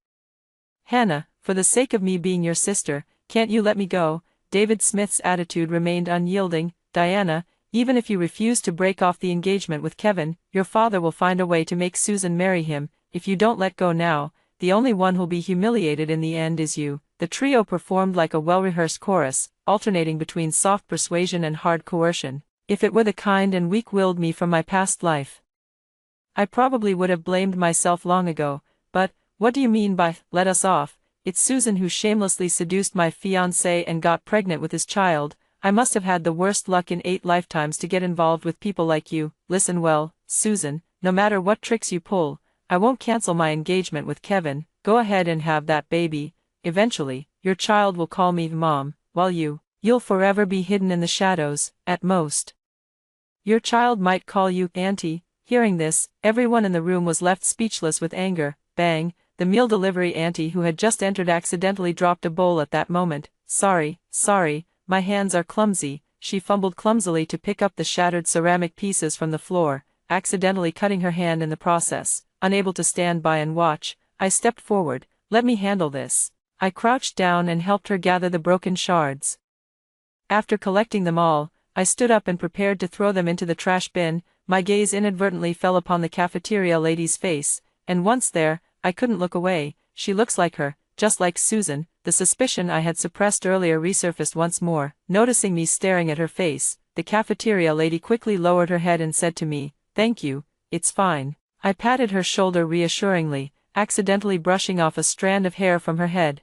Hannah, for the sake of me being your sister, can't you let me go? David Smith's attitude remained unyielding. Diana, even if you refuse to break off the engagement with Kevin, your father will find a way to make Susan marry him. If you don't let go now, the only one who'll be humiliated in the end is you. The trio performed like a well-rehearsed chorus, alternating between soft persuasion and hard coercion. If it were the kind and weak-willed me from my past life, I probably would have blamed myself long ago. But, what do you mean by, let us off? It's Susan who shamelessly seduced my fiancé and got pregnant with his child. I must have had the worst luck in 8 lifetimes to get involved with people like you. Listen well, Susan, no matter what tricks you pull, I won't cancel my engagement with Kevin. Go ahead and have that baby. Eventually, your child will call me Mom, while you'll forever be hidden in the shadows, at most. Your child might call you Auntie. Hearing this, everyone in the room was left speechless with anger. Bang, the meal delivery auntie who had just entered accidentally dropped a bowl at that moment. Sorry, my hands are clumsy. She fumbled clumsily to pick up the shattered ceramic pieces from the floor, accidentally cutting her hand in the process. Unable to stand by and watch, I stepped forward. Let me handle this. I crouched down and helped her gather the broken shards. After collecting them all, I stood up and prepared to throw them into the trash bin. My gaze inadvertently fell upon the cafeteria lady's face, and once there, I couldn't look away. She looks like her, just like Susan. The suspicion I had suppressed earlier resurfaced once more. Noticing me staring at her face, the cafeteria lady quickly lowered her head and said to me, "Thank you, it's fine." I patted her shoulder reassuringly, accidentally brushing off a strand of hair from her head.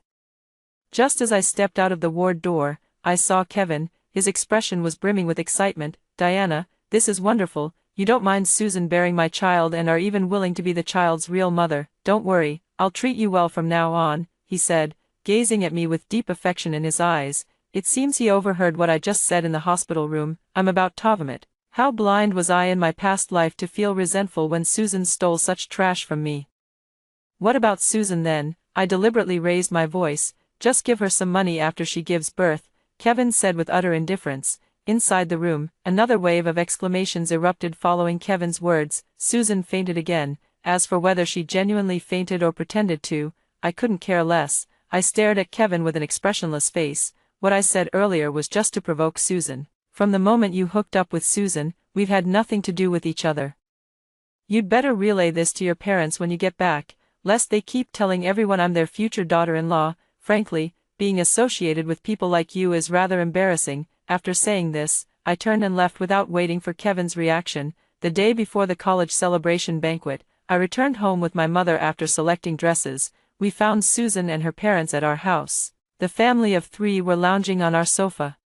Just as I stepped out of the ward door, I saw Kevin. His expression was brimming with excitement. "Diana, this is wonderful. You don't mind Susan bearing my child and are even willing to be the child's real mother. Don't worry, I'll treat you well from now on," he said, gazing at me with deep affection in his eyes. It seems he overheard what I just said in the hospital room. I'm about to vomit. How blind was I in my past life to feel resentful when Susan stole such trash from me? What about Susan then? I deliberately raised my voice. Just give her some money after she gives birth, Kevin said with utter indifference. Inside the room, another wave of exclamations erupted following Kevin's words. Susan fainted again. As for whether she genuinely fainted or pretended to, I couldn't care less. I stared at Kevin with an expressionless face. What I said earlier was just to provoke Susan. From the moment you hooked up with Susan, we've had nothing to do with each other. You'd better relay this to your parents when you get back, lest they keep telling everyone I'm their future daughter-in-law. Frankly, being associated with people like you is rather embarrassing. After saying this, I turned and left without waiting for Kevin's reaction. The day before the college celebration banquet, I returned home with my mother after selecting dresses. We found Susan and her parents at our house. The family of 3 were lounging on our sofa,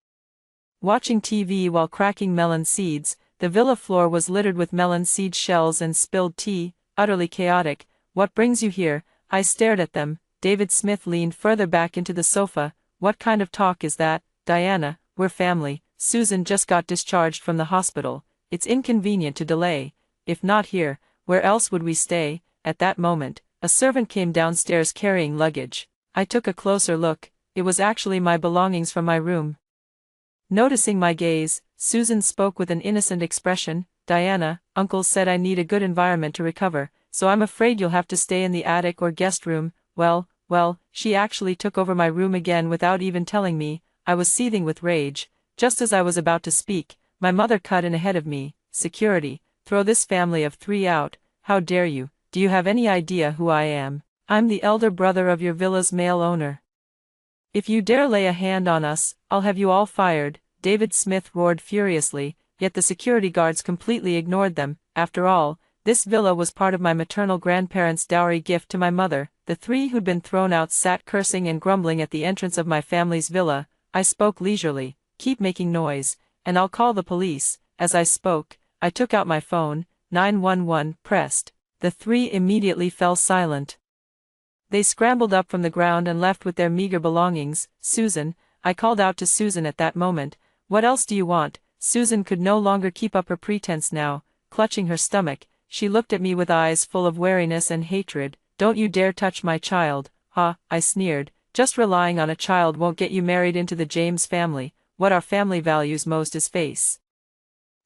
watching TV while cracking melon seeds. The villa floor was littered with melon seed shells and spilled tea, utterly chaotic. "What brings you here?" I stared at them. David Smith leaned further back into the sofa. "What kind of talk is that, Diana? We're family. Susan just got discharged from the hospital. It's inconvenient to delay. If not here, where else would we stay?" At that moment, a servant came downstairs carrying luggage. I took a closer look. It was actually my belongings from my room. Noticing my gaze, Susan spoke with an innocent expression. "Diana, Uncle said I need a good environment to recover, so I'm afraid you'll have to stay in the attic or guest room." Well, she actually took over my room again without even telling me. I was seething with rage. Just as I was about to speak, my mother cut in ahead of me. "Security, throw this family of 3 out. How dare you? Do you have any idea who I am? I'm the elder brother of your villa's male owner. If you dare lay a hand on us, I'll have you all fired." David Smith roared furiously, yet the security guards completely ignored them. After all, this villa was part of my maternal grandparents' dowry gift to my mother. The 3 who'd been thrown out sat cursing and grumbling at the entrance of my family's villa. I spoke leisurely. "Keep making noise, and I'll call the police." As I spoke, I took out my phone. 911 pressed. The 3 immediately fell silent. They scrambled up from the ground and left with their meager belongings. "Susan," I called out to Susan at that moment. "What else do you want?" Susan could no longer keep up her pretense now. Clutching her stomach, she looked at me with eyes full of wariness and hatred. "Don't you dare touch my child." "Ha," I sneered. "Just relying on a child won't get you married into the James family. What our family values most is face.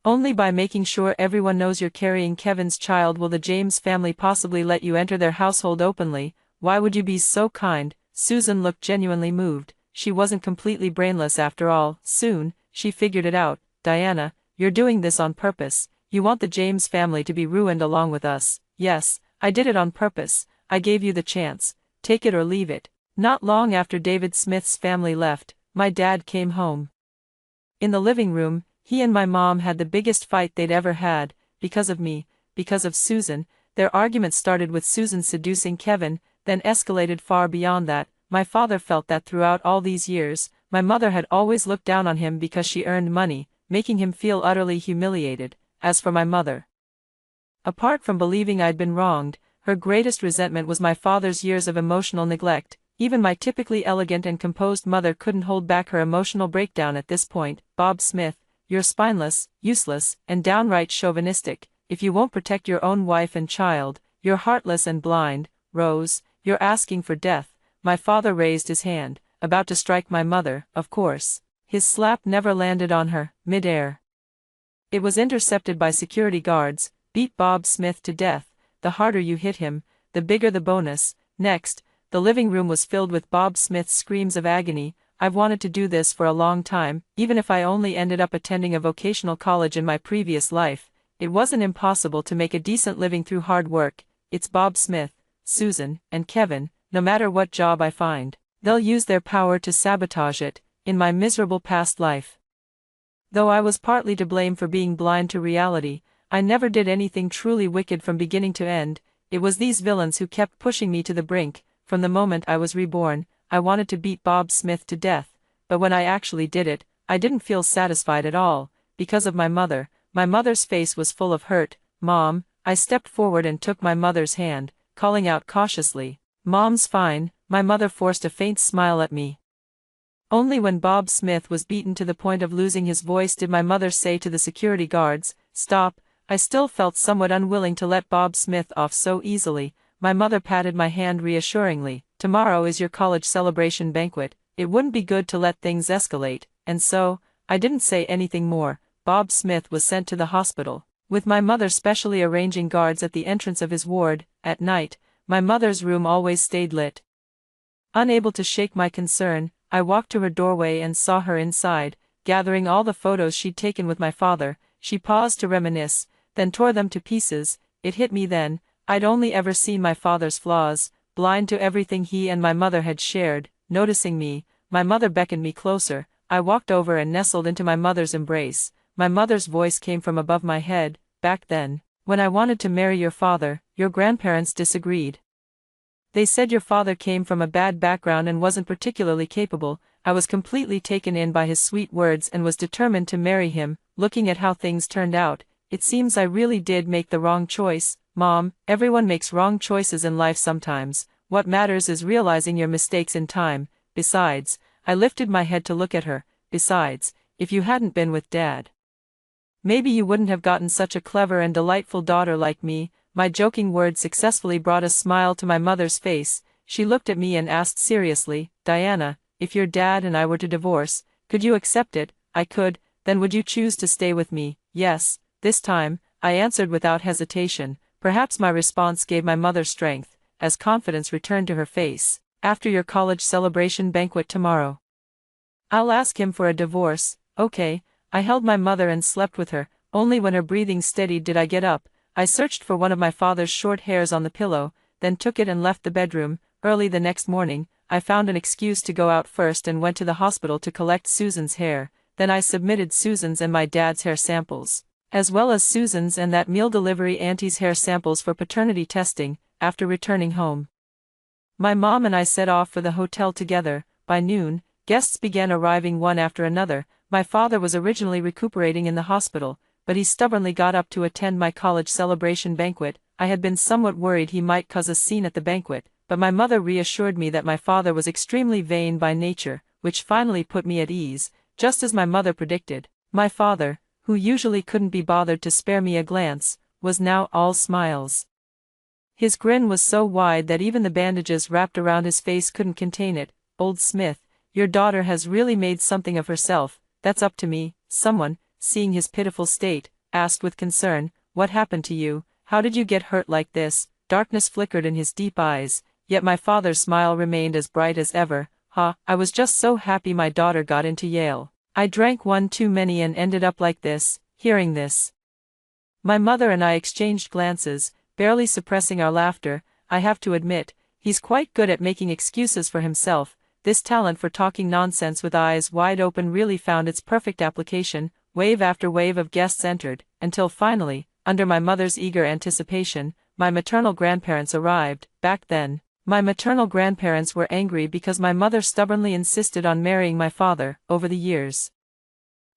Only by making sure everyone knows you're carrying Kevin's child will the James family possibly let you enter their household openly. Why would you be so kind?" Susan looked genuinely moved. She wasn't completely brainless after all. Soon, she figured it out. "Diana, you're doing this on purpose. You want the James family to be ruined along with us." "Yes, I did it on purpose. I gave you the chance. Take it or leave it." Not long after David Smith's family left, my dad came home. In the living room, he and my mom had the biggest fight they'd ever had, because of me, because of Susan. Their argument started with Susan seducing Kevin, then escalated far beyond that. My father felt that throughout all these years, my mother had always looked down on him because she earned money, making him feel utterly humiliated. As for my mother, apart from believing I'd been wronged, her greatest resentment was my father's years of emotional neglect. Even my typically elegant and composed mother couldn't hold back her emotional breakdown at this point. "Bob Smith, you're spineless, useless, and downright chauvinistic. If you won't protect your own wife and child, you're heartless and blind. Rose, you're asking for death." My father raised his hand, about to strike my mother. Of course, his slap never landed on her. Mid-air, it was intercepted by security guards. "Beat Bob Smith to death. The harder you hit him, the bigger the bonus." Next, the living room was filled with Bob Smith's screams of agony. "I've wanted to do this for a long time. Even if I only ended up attending a vocational college in my previous life, it wasn't impossible to make a decent living through hard work. It's Bob Smith, Susan, and Kevin. No matter what job I find, they'll use their power to sabotage it. In my miserable past life, though I was partly to blame for being blind to reality, I never did anything truly wicked from beginning to end. It was these villains who kept pushing me to the brink. From the moment I was reborn, I wanted to beat Bob Smith to death, but when I actually did it, I didn't feel satisfied at all. Because of my mother. My mother's face was full of hurt. "Mom," I stepped forward and took my mother's hand, calling out cautiously, "Mom's fine." My mother forced a faint smile at me. Only when Bob Smith was beaten to the point of losing his voice did my mother say to the security guards, "Stop." I still felt somewhat unwilling to let Bob Smith off so easily. My mother patted my hand reassuringly. "Tomorrow is your college celebration banquet. It wouldn't be good to let things escalate." And so, I didn't say anything more. Bob Smith was sent to the hospital, with my mother specially arranging guards at the entrance of his ward. At night, my mother's room always stayed lit. Unable to shake my concern, I walked to her doorway and saw her inside, gathering all the photos she'd taken with my father. She paused to reminisce, then tore them to pieces. It hit me then, I'd only ever seen my father's flaws, blind to everything he and my mother had shared. Noticing me, my mother beckoned me closer. I walked over and nestled into my mother's embrace. My mother's voice came from above my head. "Back then, when I wanted to marry your father, your grandparents disagreed. They said your father came from a bad background and wasn't particularly capable." I was completely taken in by his sweet words and was determined to marry him. Looking at how things turned out, it seems I really did make the wrong choice. "Mom, everyone makes wrong choices in life sometimes. What matters is realizing your mistakes in time. Besides," I lifted my head to look at her, "besides, if you hadn't been with Dad, maybe you wouldn't have gotten such a clever and delightful daughter like me." My joking words successfully brought a smile to my mother's face. She looked at me and asked seriously, "Diana, if your dad and I were to divorce, could you accept it?" "I could." "Then would you choose to stay with me?" "Yes." This time, I answered without hesitation. Perhaps my response gave my mother strength, as confidence returned to her face. "After your college celebration banquet tomorrow, I'll ask him for a divorce." "Okay." I held my mother and slept with her. Only when her breathing steadied did I get up. I searched for one of my father's short hairs on the pillow, then took it and left the bedroom. Early the next morning, I found an excuse to go out first and went to the hospital to collect Susan's hair. Then I submitted Susan's and my dad's hair samples, as well as Susan's and that meal delivery auntie's hair samples for paternity testing. After returning home, my mom and I set off for the hotel together. By noon, guests began arriving one after another. My father was originally recuperating in the hospital, but he stubbornly got up to attend my college celebration banquet. I had been somewhat worried he might cause a scene at the banquet, but my mother reassured me that my father was extremely vain by nature, which finally put me at ease. Just as my mother predicted, my father, who usually couldn't be bothered to spare me a glance, was now all smiles. His grin was so wide that even the bandages wrapped around his face couldn't contain it. "Old Smith, your daughter has really made something of herself. That's up to me." Someone, seeing his pitiful state, asked with concern, "What happened to you? How did you get hurt like this?" Darkness flickered in his deep eyes, yet my father's smile remained as bright as ever. I was just so happy my daughter got into Yale. I drank one too many and ended up like this." Hearing this, my mother and I exchanged glances, barely suppressing our laughter. I have to admit, he's quite good at making excuses for himself. This talent for talking nonsense with eyes wide open really found its perfect application. Wave after wave of guests entered, until finally, under my mother's eager anticipation, my maternal grandparents arrived. Back then, My maternal grandparents were angry because my mother stubbornly insisted on marrying my father. Over the years,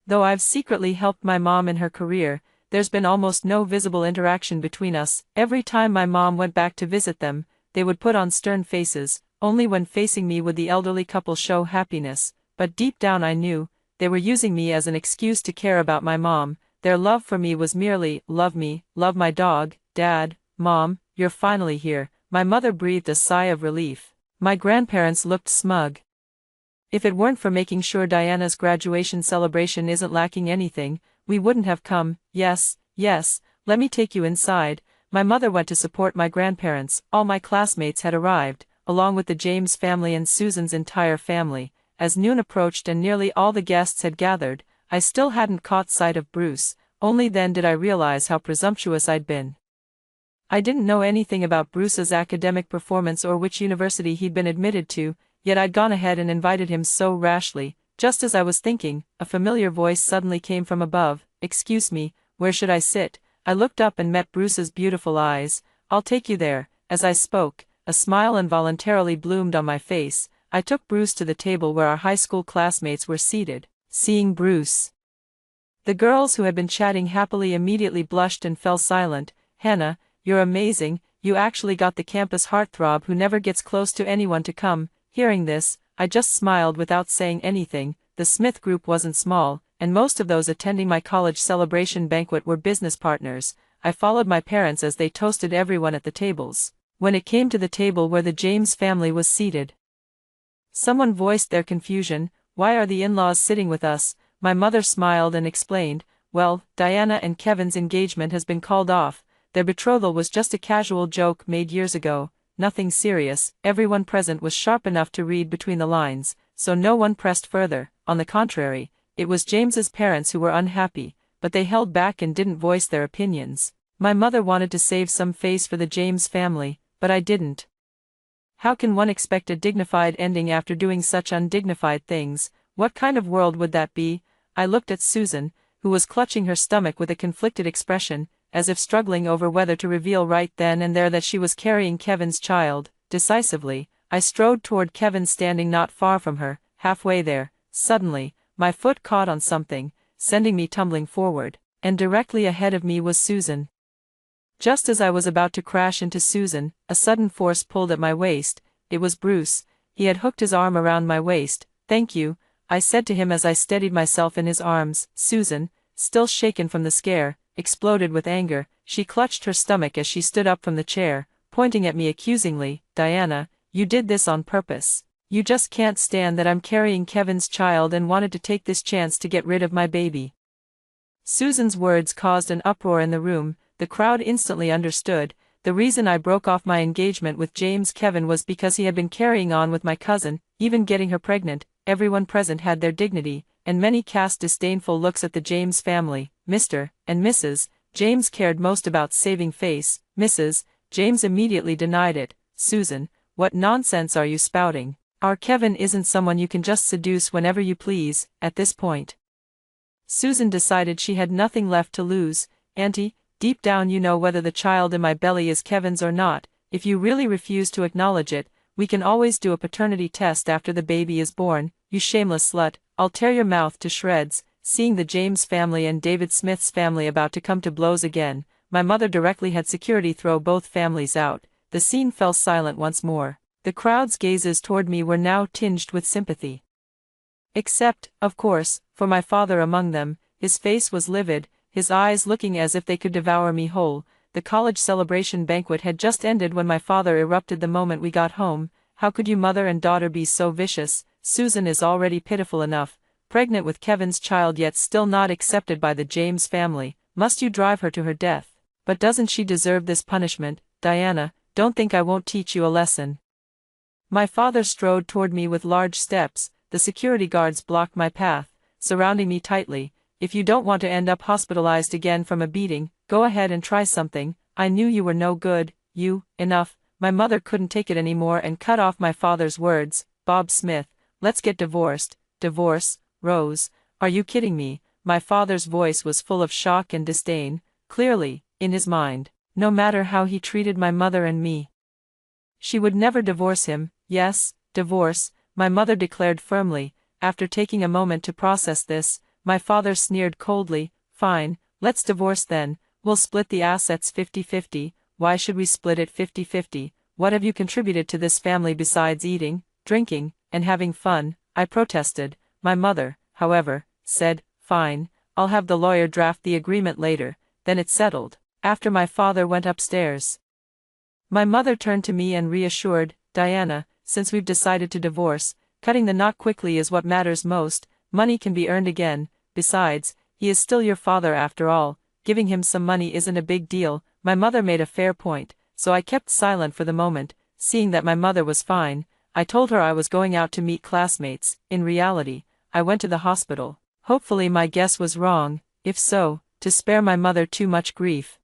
though I've secretly helped my mom in her career, there's been almost no visible interaction between us. Every time my mom went back to visit them, they would put on stern faces. Only when facing me would the elderly couple show happiness, but deep down I knew, they were using me as an excuse to care about my mom. Their love for me was merely, love me, love my dog. Dad, Mom, you're finally here. My mother breathed a sigh of relief. My grandparents looked smug. If it weren't for making sure Diana's graduation celebration isn't lacking anything, we wouldn't have come. Yes, let me take you inside. My mother went to support my grandparents. All my classmates had arrived, along with the James family and Susan's entire family. As noon approached and nearly all the guests had gathered, I still hadn't caught sight of Bruce. Only then did I realize how presumptuous I'd been. I didn't know anything about Bruce's academic performance or which university he'd been admitted to, yet I'd gone ahead and invited him so rashly. Just as I was thinking, a familiar voice suddenly came from above. Excuse me, where should I sit? I looked up and met Bruce's beautiful eyes. I'll take you there. As I spoke, a smile involuntarily bloomed on my face. I took Bruce to the table where our high school classmates were seated. Seeing Bruce, the girls who had been chatting happily immediately blushed and fell silent. Hannah, you're amazing, you actually got the campus heartthrob who never gets close to anyone to come. Hearing this, I just smiled without saying anything. The Smith group wasn't small, and most of those attending my college celebration banquet were business partners. I followed my parents as they toasted everyone at the tables. When it came to the table where the James family was seated, someone voiced their confusion. Why are the in-laws sitting with us? My mother smiled and explained, well, Diana and Kevin's engagement has been called off. Their betrothal was just a casual joke made years ago, nothing serious. Everyone present was sharp enough to read between the lines, so no one pressed further. On the contrary, it was James's parents who were unhappy, but they held back and didn't voice their opinions. My mother wanted to save some face for the James family, but I didn't. How can one expect a dignified ending after doing such undignified things? What kind of world would that be? I looked at Susan, who was clutching her stomach with a conflicted expression, as if struggling over whether to reveal right then and there that she was carrying Kevin's child. Decisively, I strode toward Kevin standing not far from her. Halfway there, suddenly, my foot caught on something, sending me tumbling forward, and directly ahead of me was Susan. Just as I was about to crash into Susan, a sudden force pulled at my waist. It was Bruce. He had hooked his arm around my waist. Thank you, I said to him as I steadied myself in his arms. Susan, still shaken from the scare, exploded with anger. She clutched her stomach as she stood up from the chair, pointing at me accusingly. Diana, you did this on purpose. You just can't stand that I'm carrying Kevin's child and wanted to take this chance to get rid of my baby. Susan's words caused an uproar in the room. The crowd instantly understood. The reason I broke off my engagement with James Kevin was because he had been carrying on with my cousin, even getting her pregnant. Everyone present had their dignity, and many cast disdainful looks at the James family. Mr. and Mrs. James cared most about saving face. Mrs. James immediately denied it. Susan, what nonsense are you spouting? Our Kevin isn't someone you can just seduce whenever you please. At this point, Susan decided she had nothing left to lose. Auntie, deep down you know whether the child in my belly is Kevin's or not. If you really refuse to acknowledge it, we can always do a paternity test after the baby is born. You shameless slut, I'll tear your mouth to shreds. Seeing the James family and David Smith's family about to come to blows again, my mother directly had security throw both families out. The scene fell silent once more. The crowd's gazes toward me were now tinged with sympathy. Except, of course, for my father among them. His face was livid, his eyes looking as if they could devour me whole. The college celebration banquet had just ended when my father erupted the moment we got home. How could you mother and daughter be so vicious? Susan is already pitiful enough, pregnant with Kevin's child yet still not accepted by the James family. Must you drive her to her death? But doesn't she deserve this punishment? Diana, don't think I won't teach you a lesson. My father strode toward me with large steps. The security guards blocked my path, surrounding me tightly. If you don't want to end up hospitalized again from a beating, go ahead and try something. I knew you were no good. Enough. My mother couldn't take it anymore and cut off my father's words. Bob Smith, let's get divorced. Divorce? Rose, are you kidding me? My father's voice was full of shock and disdain. Clearly, in his mind, no matter how he treated my mother and me, She would never divorce him. Yes, divorce, my mother declared firmly. After taking a moment to process this, my father sneered coldly. Fine, let's divorce then. We'll split the assets 50-50. Why should we split it 50-50? What have you contributed to this family besides eating, drinking, and having fun? I protested. My mother, however, said, fine, I'll have the lawyer draft the agreement later. Then it's settled. After my father went upstairs, my mother turned to me and reassured, Diana, since we've decided to divorce, cutting the knot quickly is what matters most. Money can be earned again. Besides, he is still your father after all. Giving him some money isn't a big deal. My mother made a fair point, so I kept silent for the moment. Seeing that my mother was fine, I told her I was going out to meet classmates. In reality, I went to the hospital. Hopefully my guess was wrong. If so, to spare my mother too much grief,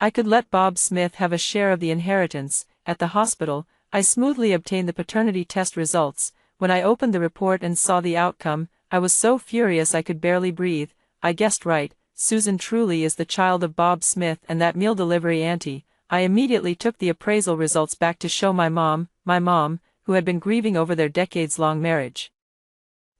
I could let Bob Smith have a share of the inheritance. At the hospital, I smoothly obtained the paternity test results. When I opened the report and saw the outcome, I was so furious I could barely breathe. I guessed right. Susan truly is the child of Bob Smith and that meal delivery auntie. I immediately took the appraisal results back to show my mom, who had been grieving over their decades-long marriage,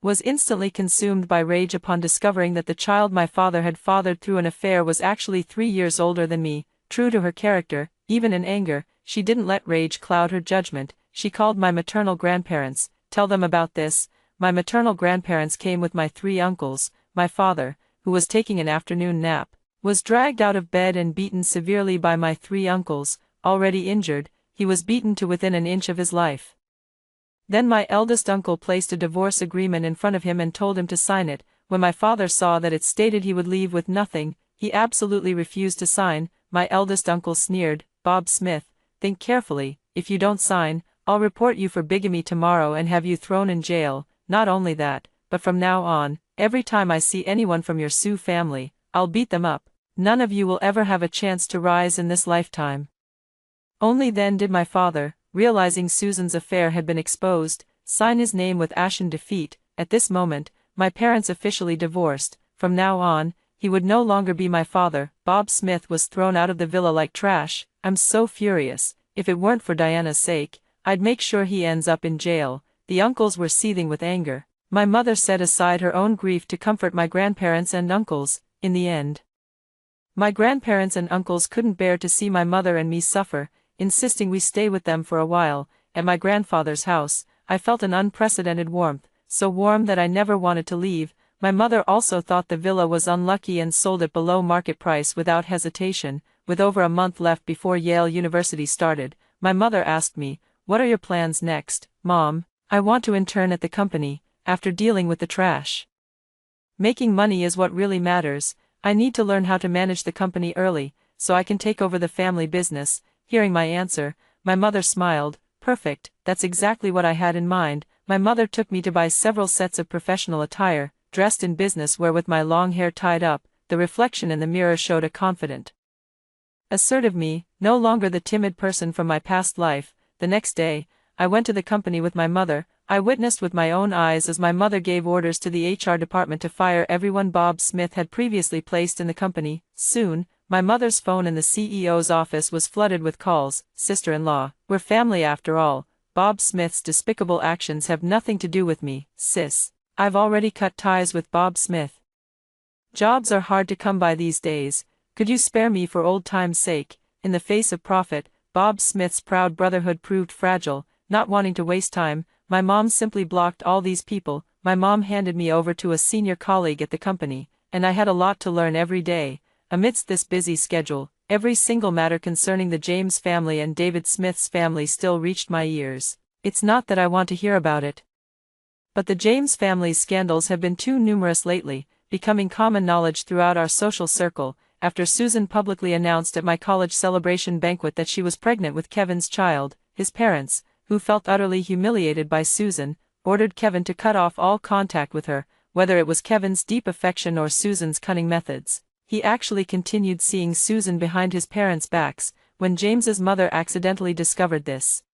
was instantly consumed by rage upon discovering that the child my father had fathered through an affair was actually 3 years older than me. True to her character, even in anger, she didn't let rage cloud her judgment. She called my maternal grandparents. Tell them about this. My maternal grandparents came with my 3 uncles. My father, who was taking an afternoon nap, was dragged out of bed and beaten severely by my 3 uncles. Already injured, he was beaten to within an inch of his life. Then my eldest uncle placed a divorce agreement in front of him and told him to sign it. When my father saw that it stated he would leave with nothing, he absolutely refused to sign. My eldest uncle sneered, Bob Smith, think carefully. If you don't sign, I'll report you for bigamy tomorrow and have you thrown in jail. Not only that, but from now on, every time I see anyone from your Sioux family, I'll beat them up. None of you will ever have a chance to rise in this lifetime. Only then did my father, realizing Susan's affair had been exposed, sign his name with ashen defeat. At this moment, my parents officially divorced. From now on, he would no longer be my father. Bob Smith was thrown out of the villa like trash. I'm so furious. If it weren't for Diana's sake, I'd make sure he ends up in jail. The uncles were seething with anger. My mother set aside her own grief to comfort my grandparents and uncles. In the end, my grandparents and uncles couldn't bear to see my mother and me suffer, insisting we stay with them for a while. At my grandfather's house, I felt an unprecedented warmth, so warm that I never wanted to leave. My mother also thought the villa was unlucky and sold it below market price without hesitation. With over a month left before Yale University started, my mother asked me, "What are your plans next, Mom?" "I want to intern at the company, after dealing with the trash. Making money is what really matters. I need to learn how to manage the company early, so I can take over the family business." Hearing my answer, my mother smiled. Perfect, that's exactly what I had in mind. My mother took me to buy several sets of professional attire, dressed in business wear with my long hair tied up. The reflection in the mirror showed a confident, assertive me, no longer the timid person from my past life. The next day, I went to the company with my mother. I witnessed with my own eyes as my mother gave orders to the HR department to fire everyone Bob Smith had previously placed in the company. Soon, my mother's phone in the CEO's office was flooded with calls. Sister-in-law, we're family after all. Bob Smith's despicable actions have nothing to do with me. Sis, I've already cut ties with Bob Smith. Jobs are hard to come by these days. Could you spare me for old time's sake? In the face of profit, Bob Smith's proud brotherhood proved fragile. Not wanting to waste time, my mom simply blocked all these people. My mom handed me over to a senior colleague at the company, and I had a lot to learn every day. Amidst this busy schedule, every single matter concerning the James family and David Smith's family still reached my ears. It's not that I want to hear about it, but the James family's scandals have been too numerous lately, becoming common knowledge throughout our social circle. After Susan publicly announced at my college celebration banquet that she was pregnant with Kevin's child, his parents, who felt utterly humiliated by Susan, ordered Kevin to cut off all contact with her, whether it was Kevin's deep affection or Susan's cunning methods. He actually continued seeing Susan behind his parents' backs. When James's mother accidentally discovered this,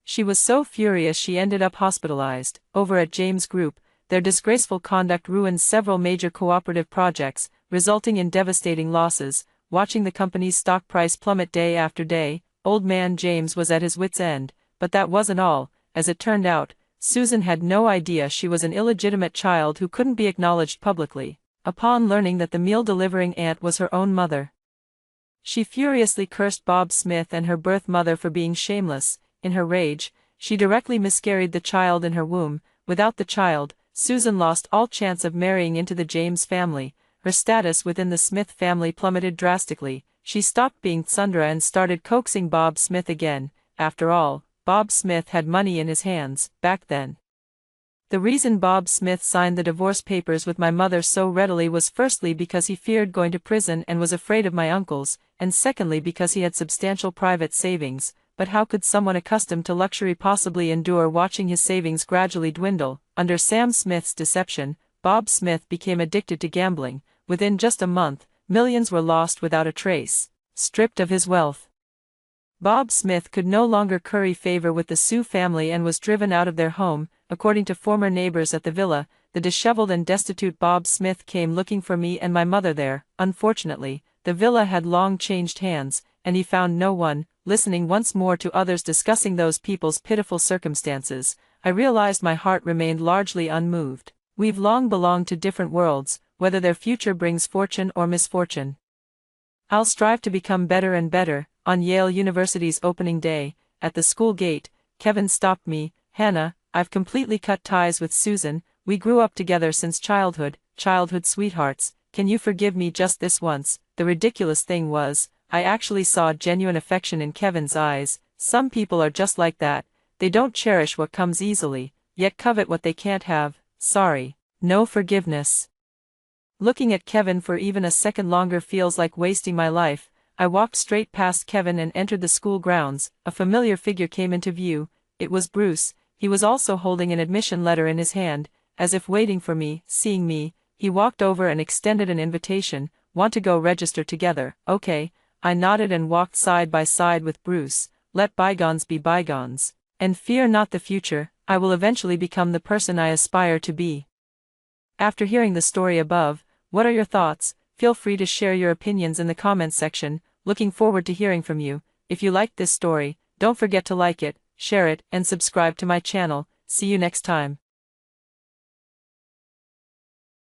she was so furious she ended up hospitalized. Over at James Group, their disgraceful conduct ruined several major cooperative projects, resulting in devastating losses. Watching the company's stock price plummet day after day, Old man James was at his wits' end, but that wasn't all. As it turned out, Susan had no idea she was an illegitimate child who couldn't be acknowledged publicly. Upon learning that the meal-delivering aunt was her own mother, she furiously cursed Bob Smith and her birth mother for being shameless. In her rage, she directly miscarried the child in her womb. Without the child, Susan lost all chance of marrying into the James family. Her status within the Smith family plummeted drastically. She stopped being Sundra and started coaxing Bob Smith again. After all, Bob Smith had money in his hands, back then. The reason Bob Smith signed the divorce papers with my mother so readily was firstly because he feared going to prison and was afraid of my uncles, and secondly because he had substantial private savings. But how could someone accustomed to luxury possibly endure watching his savings gradually dwindle? Under Sam Smith's deception, Bob Smith became addicted to gambling. Within just a month, millions were lost without a trace. Stripped of his wealth, Bob Smith could no longer curry favor with the Sue family and was driven out of their home. According to former neighbors at the villa, the disheveled and destitute Bob Smith came looking for me and my mother there. Unfortunately, the villa had long changed hands, and he found no one. Listening once more to others discussing those people's pitiful circumstances, I realized my heart remained largely unmoved. We've long belonged to different worlds, whether their future brings fortune or misfortune. I'll strive to become better and better. On Yale University's opening day, at the school gate, Kevin stopped me. Hannah, I've completely cut ties with Susan. We grew up together since childhood sweethearts. Can you forgive me just this once? The ridiculous thing was, I actually saw genuine affection in Kevin's eyes. Some people are just like that. They don't cherish what comes easily, yet covet what they can't have. Sorry. No forgiveness. Looking at Kevin for even a second longer feels like wasting my life. I walked straight past Kevin and entered the school grounds. A familiar figure came into view. It was Bruce. He was also holding an admission letter in his hand, as if waiting for me. Seeing me, he walked over and extended an invitation. Want to go register together? Okay. I nodded and walked side by side with Bruce. Let bygones be bygones. And fear not the future. I will eventually become the person I aspire to be. After hearing the story above, what are your thoughts? Feel free to share your opinions in the comments section. Looking forward to hearing from you. If you liked this story, don't forget to like it, share it, and subscribe to my channel. See you next time.